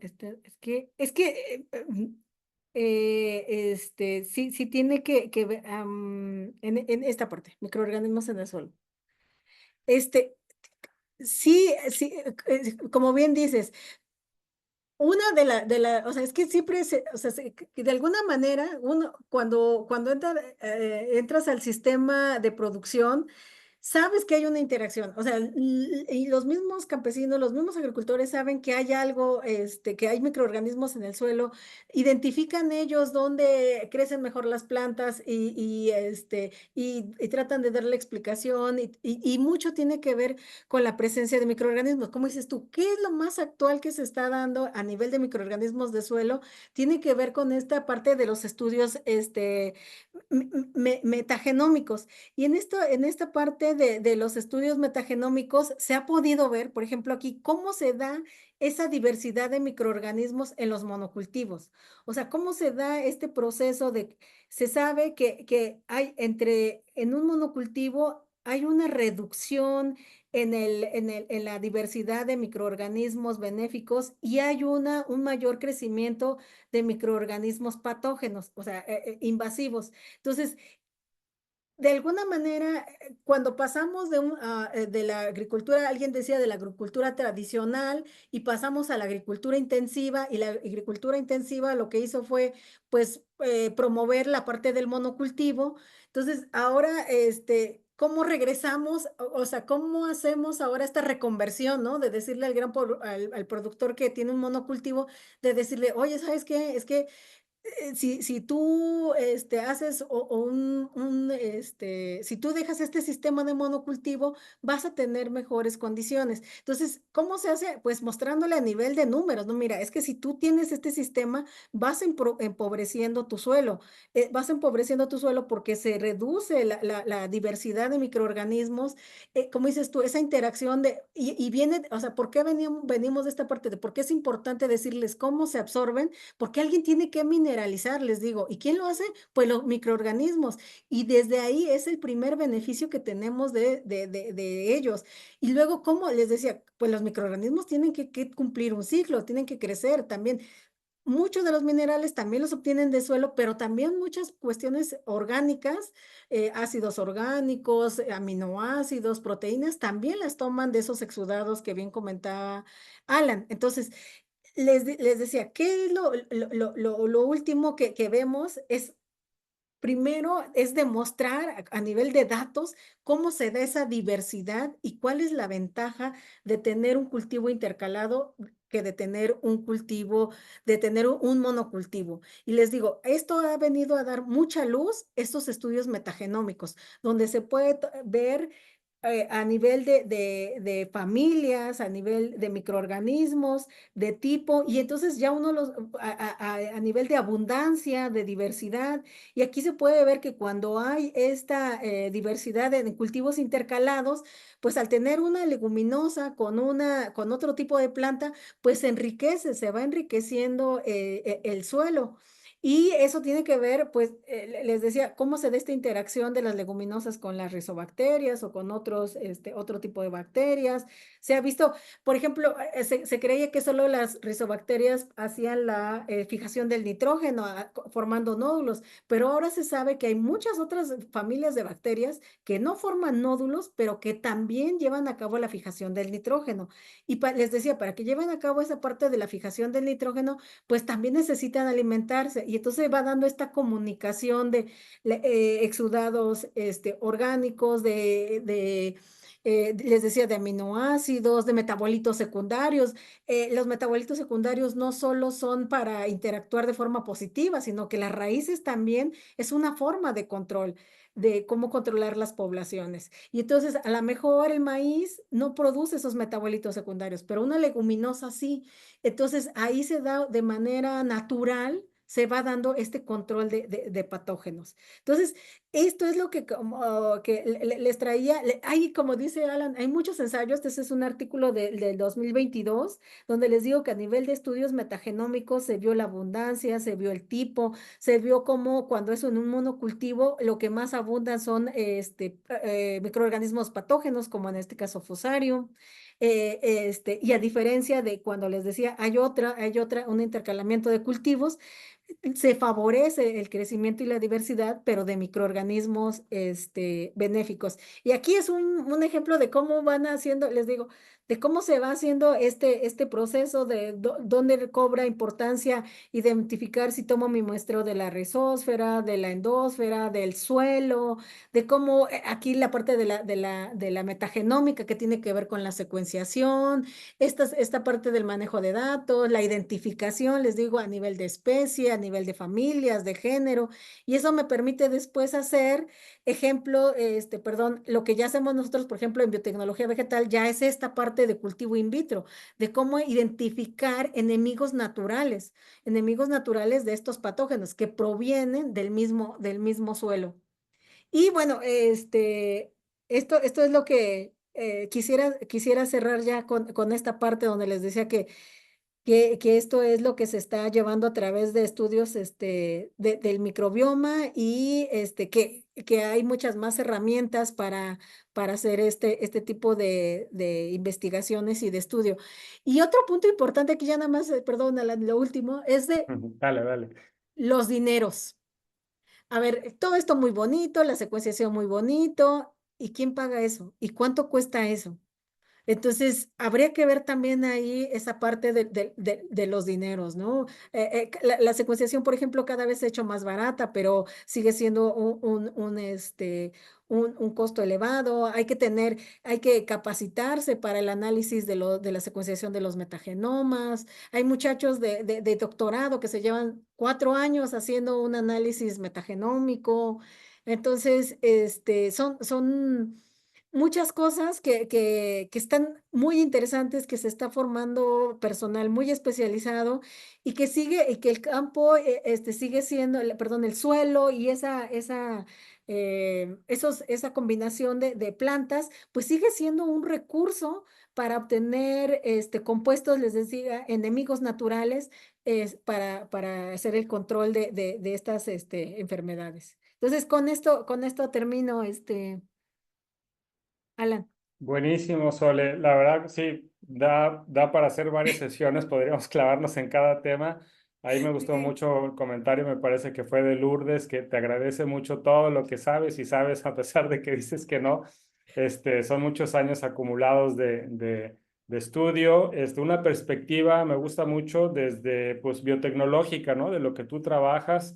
sí, sí tiene que ver, en esta parte, microorganismos en el suelo. Este, sí, sí, como bien dices, una o sea, es que siempre o sea, que de alguna manera, uno, cuando entras al sistema de producción, sabes que hay una interacción, o sea, y los mismos campesinos, los mismos agricultores saben que hay algo, que hay microorganismos en el suelo, identifican ellos dónde crecen mejor las plantas y tratan de darle explicación y mucho tiene que ver con la presencia de microorganismos. ¿Cómo dices tú? ¿Qué es lo más actual que se está dando a nivel de microorganismos de suelo? Tiene que ver con esta parte de los estudios, metagenómicos. Y en esta parte de los estudios metagenómicos se ha podido ver, por ejemplo, aquí, cómo se da esa diversidad de microorganismos en los monocultivos. O sea, cómo se da este proceso se sabe que en un monocultivo hay una reducción en la diversidad de microorganismos benéficos y hay un mayor crecimiento de microorganismos patógenos, o sea, invasivos. Entonces, de alguna manera, cuando pasamos de la agricultura, alguien decía de la agricultura tradicional y pasamos a la agricultura intensiva, y la agricultura intensiva lo que hizo fue, pues, promover la parte del monocultivo. Entonces, ahora, ¿cómo regresamos? O sea, ¿cómo hacemos ahora esta reconversión, ¿no? De decirle al productor que tiene un monocultivo, de decirle, oye, ¿sabes qué? Es que si tú haces si tú dejas este sistema de monocultivo, vas a tener mejores condiciones. Entonces, ¿cómo se hace? Pues mostrándole a nivel de números, ¿no? Mira, es que si tú tienes este sistema, vas empobreciendo tu suelo, porque se reduce la diversidad de microorganismos, como dices tú, esa interacción y viene, o sea, ¿por qué venimos de esta parte de por qué es importante decirles cómo se absorben? Porque alguien tiene que mineralizar, les digo. ¿Y quién lo hace? Pues los microorganismos. Y desde ahí es el primer beneficio que tenemos de ellos. Y luego, ¿cómo? Les decía, pues los microorganismos tienen que cumplir un ciclo, tienen que crecer también. muchos de los minerales también los obtienen de suelo, pero también muchas cuestiones orgánicas, ácidos orgánicos, aminoácidos, proteínas, también las toman de esos exudados que bien comentaba Alan. Entonces, les decía, ¿qué es lo último que vemos? Es primero es demostrar a nivel de datos cómo se da esa diversidad y cuál es la ventaja de tener un cultivo intercalado que de tener un cultivo, de tener un monocultivo. Y les digo, esto ha venido a dar mucha luz, estos estudios metagenómicos, donde se puede ver a nivel de familias, a nivel de microorganismos, de tipo, y entonces ya uno a nivel de abundancia, de diversidad, y aquí se puede ver que cuando hay esta diversidad en cultivos intercalados, pues al tener una leguminosa con otro tipo de planta, pues se enriquece, se va enriqueciendo el suelo. Y eso tiene que ver, pues, les decía, cómo se da esta interacción de las leguminosas con las rizobacterias o con otro tipo de bacterias. Se ha visto, por ejemplo, se creía que solo las rizobacterias hacían la fijación del nitrógeno, formando nódulos, pero ahora se sabe que hay muchas otras familias de bacterias que no forman nódulos, pero que también llevan a cabo la fijación del nitrógeno. Y les decía, para que lleven a cabo esa parte de la fijación del nitrógeno, pues también necesitan alimentarse y entonces va dando esta comunicación de exudados orgánicos, les decía, de aminoácidos, de metabolitos secundarios. Los metabolitos secundarios no solo son para interactuar de forma positiva, sino que las raíces también es una forma de control de cómo controlar las poblaciones. Y entonces, a lo mejor el maíz no produce esos metabolitos secundarios, pero una leguminosa sí. Entonces, ahí se da de manera natural, se va dando este control de patógenos. Entonces, esto es lo que, como, que les traía. Hay, como dice Alan, hay muchos ensayos. Este es un artículo del 2022, donde les digo que a nivel de estudios metagenómicos se vio la abundancia, se vio el tipo, se vio como cuando es en un monocultivo, lo que más abundan son microorganismos patógenos, como en este caso Fusarium. Y a diferencia de cuando les decía, un intercalamiento de cultivos, se favorece el crecimiento y la diversidad, pero de microorganismos benéficos. Y aquí es un ejemplo de cómo van haciendo, les digo, de cómo se va haciendo este proceso de dónde cobra importancia identificar si tomo mi muestreo de la rizósfera, de la endósfera, del suelo, de cómo aquí la parte de la metagenómica que tiene que ver con la secuenciación, esta parte del manejo de datos, la identificación, les digo, a nivel de especie, a nivel de familias, de género, y eso me permite después hacer, perdón, lo que ya hacemos nosotros, por ejemplo, en biotecnología vegetal, ya es esta parte de cultivo in vitro, de cómo identificar enemigos naturales de estos patógenos que provienen del mismo suelo. Y bueno, esto es lo que quisiera cerrar ya con esta parte donde les decía que esto es lo que se está llevando a través de estudios del microbioma y que hay muchas más herramientas para hacer este tipo de investigaciones y de estudio. Y otro punto importante aquí ya nada más, perdón, lo último, es de Dale, dale. los dineros. A ver, todo esto muy bonito, la secuenciación muy bonito. ¿Y quién paga eso? ¿Y cuánto cuesta eso? Entonces, habría que ver también ahí esa parte de los dineros, ¿no? La secuenciación, por ejemplo, cada vez se ha hecho más barata, pero sigue siendo un costo elevado. Hay que capacitarse para el análisis de la secuenciación de los metagenomas. Hay muchachos de doctorado que se llevan 4 años haciendo un análisis metagenómico. Entonces, son muchas cosas que están muy interesantes, que se está formando personal muy especializado y que el campo sigue siendo, perdón, el suelo y esa combinación de plantas, pues sigue siendo un recurso para obtener compuestos, les decía, enemigos naturales para hacer el control de estas enfermedades. Entonces, con esto termino, Alan. Buenísimo, Sole. La verdad, sí, da para hacer varias sesiones, podríamos clavarnos en cada tema. Ahí me gustó mucho el comentario, me parece que fue de Lourdes, que te agradece mucho todo lo que sabes y sabes a pesar de que dices que no. Son muchos años acumulados de estudio. Una perspectiva me gusta mucho desde pues biotecnológica, ¿no? De lo que tú trabajas.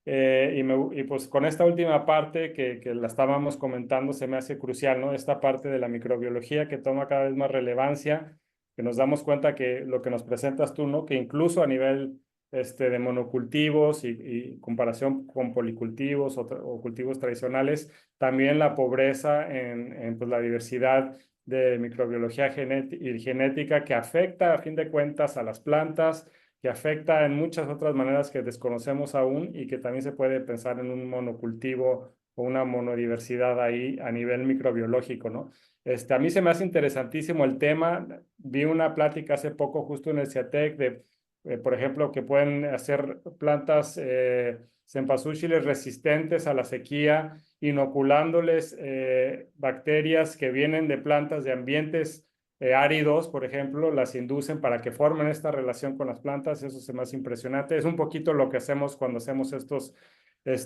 Y pues con esta última parte que la estábamos comentando se me hace crucial, ¿no? Esta parte de la microbiología que toma cada vez más relevancia, que nos damos cuenta que lo que nos presentas tú, ¿no? Que incluso a nivel de monocultivos y comparación con policultivos o cultivos tradicionales, también la pobreza en pues, la diversidad de microbiología y genética que afecta a fin de cuentas a las plantas, que afecta en muchas otras maneras que desconocemos aún y que también se puede pensar en un monocultivo o una monodiversidad ahí a nivel microbiológico, ¿no? A mí se me hace interesantísimo el tema. Vi una plática hace poco justo en el CIATEC por ejemplo, que pueden hacer plantas cempasúchiles resistentes a la sequía, inoculándoles bacterias que vienen de plantas de ambientes áridos, por ejemplo, las inducen para que formen esta relación con las plantas. Eso se me hace impresionante. Es un poquito lo que hacemos cuando hacemos estos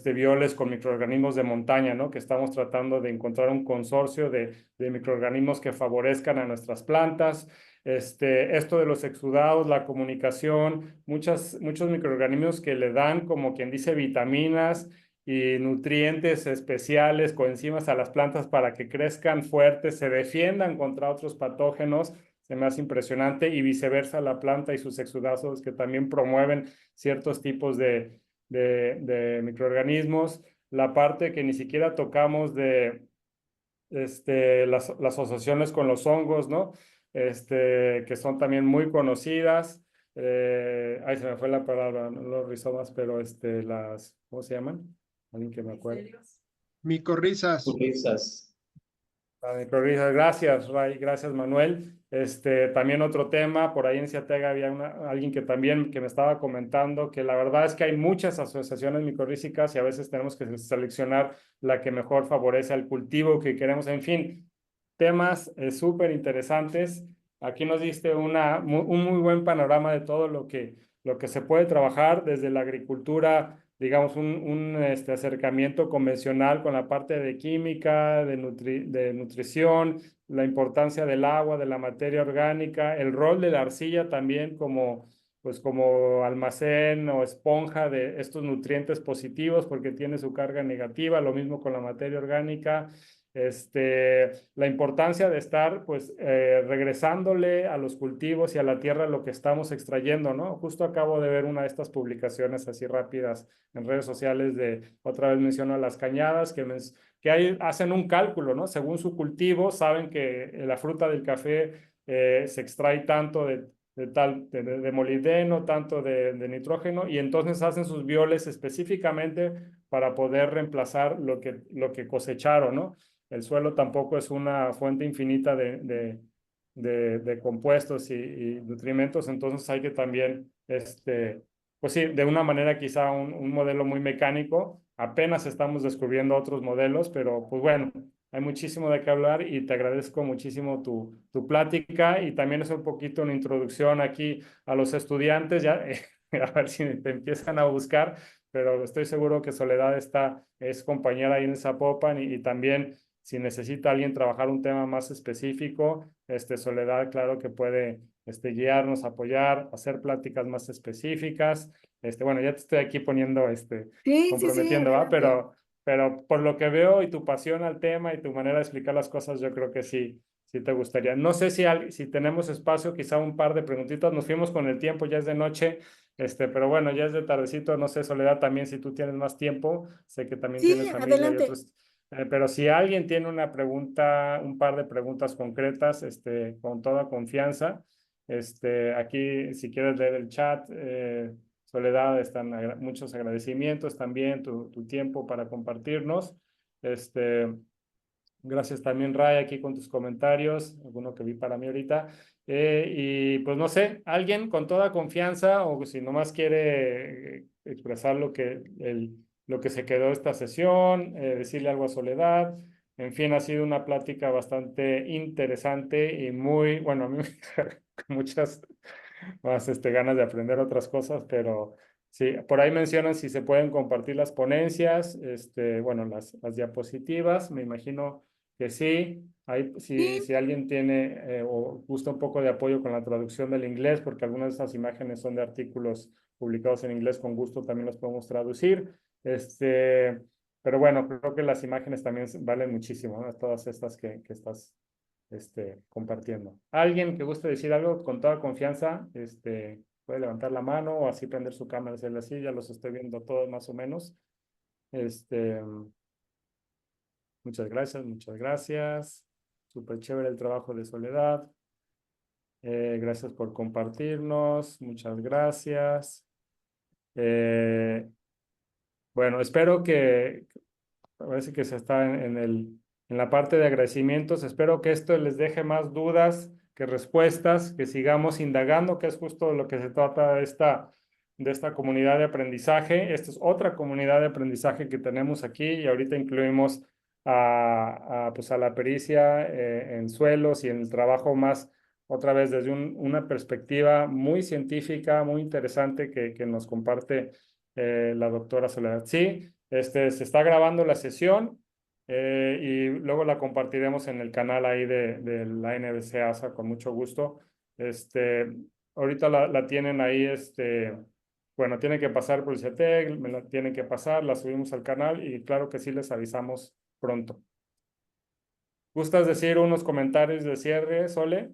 violes con microorganismos de montaña, ¿no? Que estamos tratando de encontrar un consorcio de microorganismos que favorezcan a nuestras plantas. Esto de los exudados, la comunicación, muchos microorganismos que le dan, como quien dice, vitaminas y nutrientes especiales, coenzimas a las plantas para que crezcan fuertes, se defiendan contra otros patógenos. Se me hace impresionante y viceversa la planta y sus exudados que también promueven ciertos tipos de microorganismos. La parte que ni siquiera tocamos de las asociaciones con los hongos, ¿no? Que son también muy conocidas. Ahí se me fue la palabra, no los rizomas, pero ¿cómo se llaman? Alguien que me acuerde. Micorrizas. Risas. Gracias, Ray, gracias, Manuel. También otro tema, por ahí en Ciatega había alguien que también que me estaba comentando que la verdad es que hay muchas asociaciones micorrízicas y a veces tenemos que seleccionar la que mejor favorece al cultivo que queremos. En fin, temas súper interesantes. Aquí nos diste un muy buen panorama de todo lo que se puede trabajar desde la agricultura, digamos, un acercamiento convencional con la parte de química, de nutrición, la importancia del agua, de la materia orgánica, el rol de la arcilla también pues como almacén o esponja de estos nutrientes positivos porque tiene su carga negativa, lo mismo con la materia orgánica. La importancia de estar pues regresándole a los cultivos y a la tierra lo que estamos extrayendo, ¿no? Justo acabo de ver una de estas publicaciones así rápidas en redes sociales otra vez menciono a las cañadas, que hacen un cálculo, ¿no? Según su cultivo, saben que la fruta del café se extrae tanto de molibdeno, tanto de nitrógeno, y entonces hacen sus bioles específicamente para poder reemplazar lo que cosecharon, ¿no? El suelo tampoco es una fuente infinita de compuestos y nutrimentos, entonces hay que también, pues sí, de una manera quizá un modelo muy mecánico, apenas estamos descubriendo otros modelos, pero pues bueno, hay muchísimo de qué hablar y te agradezco muchísimo tu plática y también es un poquito una introducción aquí a los estudiantes, ya, a ver si te empiezan a buscar, pero estoy seguro que Soledad es compañera ahí en Zapopan y también si necesita alguien trabajar un tema más específico, Soledad, claro que puede guiarnos, apoyar, hacer pláticas más específicas. Bueno, ya te estoy aquí poniendo, Sí, sí, sí, comprometiendo, ¿va? adelante. Pero por lo que veo y tu pasión al tema y tu manera de explicar las cosas, yo creo que sí te gustaría. No sé si tenemos espacio, quizá un par de preguntitas. Nos fuimos con el tiempo, ya es de noche, pero bueno, ya es de tardecito. No sé, Soledad, también si tú tienes más tiempo, sé que también Sí, tienes familia y adelante. otros. Pero si alguien tiene una pregunta, un par de preguntas concretas, con toda confianza, aquí si quieres leer el chat, Soledad, están muchos agradecimientos también, tu tiempo para compartirnos. Este, Gracias también, Ray, aquí con tus comentarios, alguno que vi para mí ahorita. Y pues no sé, alguien con toda confianza o si nomás quiere expresar lo que se quedó esta sesión, decirle algo a Soledad. En fin, ha sido una plática bastante interesante y bueno, a mí me con muchas más ganas de aprender otras cosas, pero Sí, por ahí mencionan si se pueden compartir las ponencias, bueno, las diapositivas, me imagino que sí. Ahí, Sí, si alguien tiene o gusta un poco de apoyo con la traducción del inglés, porque algunas de esas imágenes son de artículos publicados en inglés, con gusto también los podemos traducir. Pero bueno, creo que las imágenes también valen muchísimo, ¿no? Todas estas que estás compartiendo. ¿Alguien que guste decir algo con toda confianza? Puede levantar la mano o así prender su cámara y hacerle así, ya los estoy viendo todos más o menos. Este, muchas gracias, muchas gracias. Súper chévere el trabajo de Soledad. Gracias por compartirnos, muchas gracias. Eh, bueno, espero que, parece que se está en la parte de agradecimientos. Espero que esto les deje más dudas que respuestas, que sigamos indagando, que es justo lo que se trata de esta comunidad de aprendizaje. Esta es otra comunidad de aprendizaje que tenemos aquí y ahorita incluimos pues a la pericia en suelos y en el trabajo más, otra vez, desde una perspectiva muy científica, muy interesante que nos comparte la doctora Soledad. Sí. Se está grabando la sesión y luego la compartiremos en el canal ahí de la NBC ASA con mucho gusto. Ahorita la tienen ahí, bueno, tiene que pasar por el CETEC, me la tienen que pasar, la subimos al canal y claro que sí les avisamos pronto. ¿Gustas decir unos comentarios de cierre, Sole?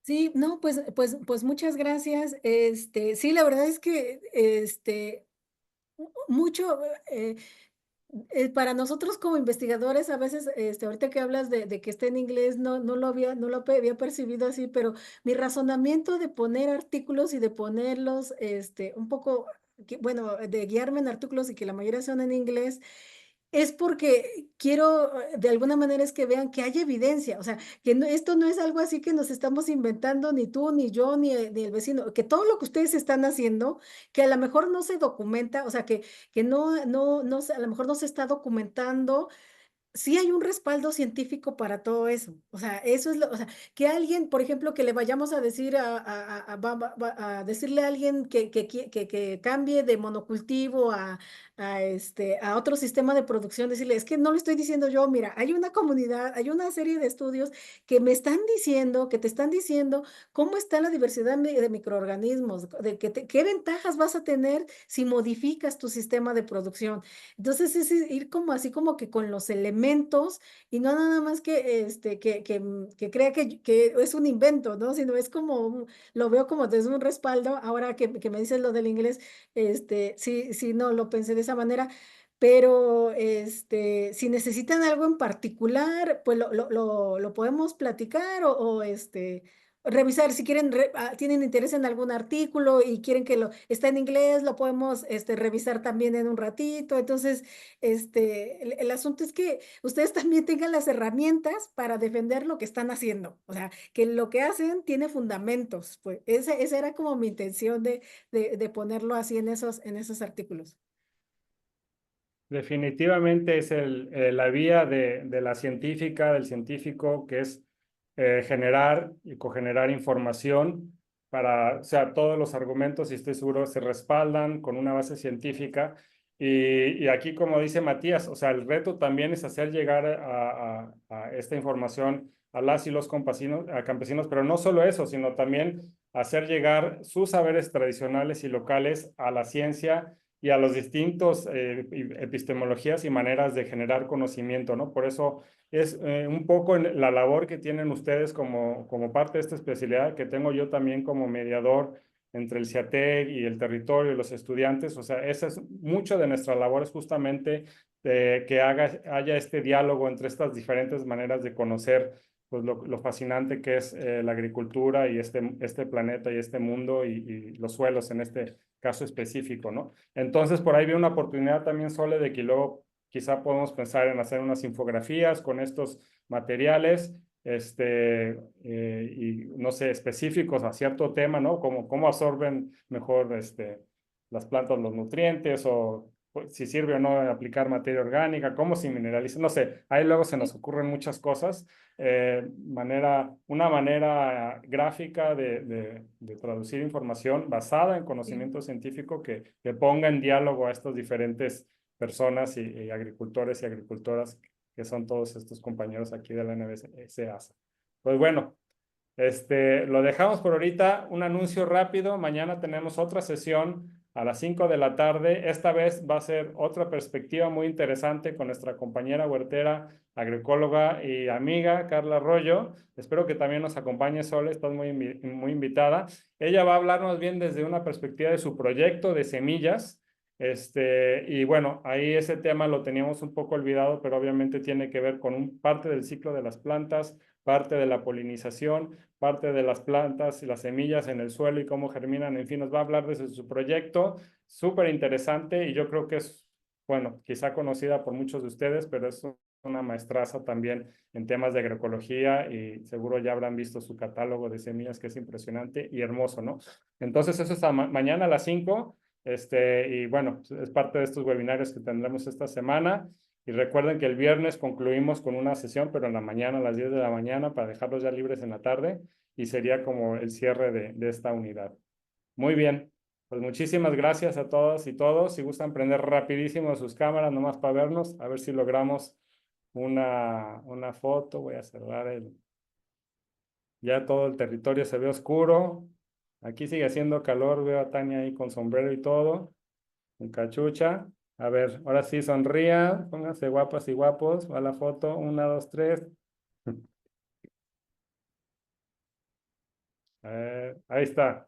sí, no, pues muchas gracias. Sí, la verdad es que mucho, para nosotros como investigadores, a veces, ahorita que hablas de que está en inglés, no lo había percibido así, pero mi razonamiento de poner artículos y de ponerlos, un poco, bueno, de guiarme en artículos y que la mayoría son en inglés, es porque quiero, de alguna manera, es que vean que hay evidencia, o sea, que esto no es algo así que nos estamos inventando ni tú, ni yo, ni el vecino, que todo lo que ustedes están haciendo, que a lo mejor no se documenta, o sea, que a lo mejor no se está documentando. Sí hay un respaldo científico para todo eso. O sea, eso es o sea, que alguien, por ejemplo, que le vayamos a decir a decirle a alguien que cambie de monocultivo a otro sistema de producción, decirle, es que no lo estoy diciendo yo, mira, hay una comunidad, hay una serie de estudios que me están diciendo, que te están diciendo cómo está la diversidad de microorganismos, qué ventajas vas a tener si modificas tu sistema de producción. Entonces es ir como así como que con los elementos y no nada más que crea que es un invento, ¿no? Sino es como, lo veo como desde un respaldo. Ahora que me dices lo del inglés, sí, sí, no, lo pensé de esa manera. Pero si necesitan algo en particular, pues lo podemos platicar o revisar si quieren, tienen interés en algún artículo y quieren que está en inglés, lo podemos revisar también en un ratito. Entonces, el asunto es que ustedes también tengan las herramientas para defender lo que están haciendo. O sea, que lo que hacen tiene fundamentos. Pues esa era como mi intención de ponerlo así en esos artículos. Definitivamente es la vía de la científica, del científico, que es generar y cogenerar información para, o sea, todos los argumentos, y estoy seguro, se respaldan con una base científica. Y aquí, como dice Matías, o sea, el reto también es hacer llegar a esta información a las y los campesinos, pero no solo eso, sino también hacer llegar sus saberes tradicionales y locales a la ciencia y a los distintos epistemologías y maneras de generar conocimiento, ¿no? Por eso es un poco la labor que tienen ustedes como parte de esta especialidad que tengo yo también como mediador entre el CIATEC y el territorio y los estudiantes. O sea, esa es mucho de nuestra labor, es justamente que haya este diálogo entre estas diferentes maneras de conocer pues, lo fascinante que es la agricultura y este planeta y este mundo y los suelos en este caso específico, ¿no? Entonces, por ahí vi una oportunidad también, Sole, de que luego quizá podemos pensar en hacer unas infografías con estos materiales, y no sé, específicos a cierto tema, ¿no? Cómo absorben mejor las plantas los nutrientes o pues, si sirve o no aplicar materia orgánica, cómo se mineraliza, no sé, ahí luego se nos ocurren muchas cosas, una manera gráfica de traducir información basada en conocimiento científico que ponga en diálogo a estas diferentes personas y agricultores y agricultoras que son todos estos compañeros aquí de la NBS-ASA. Pues bueno, lo dejamos por ahorita. Un anuncio rápido. Mañana tenemos otra sesión a las 5 de la tarde. Esta vez va a ser otra perspectiva muy interesante con nuestra compañera huertera, agroecóloga y amiga Carla Arroyo. Espero que también nos acompañe, Sole, estás muy invitada. Ella va a hablarnos bien desde una perspectiva de su proyecto de semillas. Y bueno, ahí ese tema lo teníamos un poco olvidado, pero obviamente tiene que ver con parte del ciclo de las plantas, parte de la polinización, parte de las plantas y las semillas en el suelo y cómo germinan. En fin, nos va a hablar desde su proyecto, súper interesante, y yo creo que es, bueno, quizá conocida por muchos de ustedes, pero es una maestraza también en temas de agroecología, y seguro ya habrán visto su catálogo de semillas, que es impresionante y hermoso, ¿no? Entonces eso es mañana a las 5. Y bueno, es parte de estos webinarios que tendremos esta semana. Y recuerden que el viernes concluimos con una sesión, pero en la mañana, a las 10 de la mañana, para dejarlos ya libres en la tarde, y sería como el cierre de esta unidad. Muy bien, pues muchísimas gracias a todas y todos. Si gustan prender rapidísimo sus cámaras, nomás para vernos, a ver si logramos una foto. Voy a cerrar ya todo el territorio se ve oscuro. Aquí sigue haciendo calor, veo a Tania ahí con sombrero y todo, con cachucha. A ver, ahora sí sonrían, pónganse guapas y guapos. Va la foto, 1, 2, 3. Ahí está.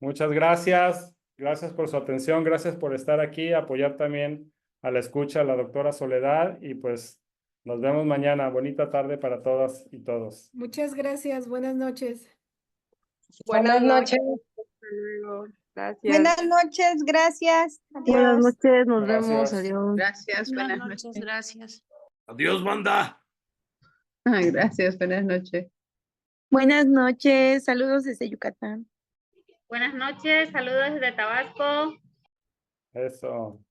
Muchas gracias. Gracias por su atención. Gracias por estar aquí. Apoyar también a la escucha a la doctora Soledad. Y pues nos vemos mañana. Bonita tarde para todas y todos. Muchas gracias. Buenas noches. Buenas noches. Hasta luego. Gracias. Buenas noches, gracias. Buenas Adiós. noches, nos vemos, Gracias. adiós. Gracias. Buenas noches, gracias. Adiós, banda. Gracias. Buenas noches. Buenas noches, saludos desde Yucatán. Buenas noches, saludos desde Tabasco. Eso.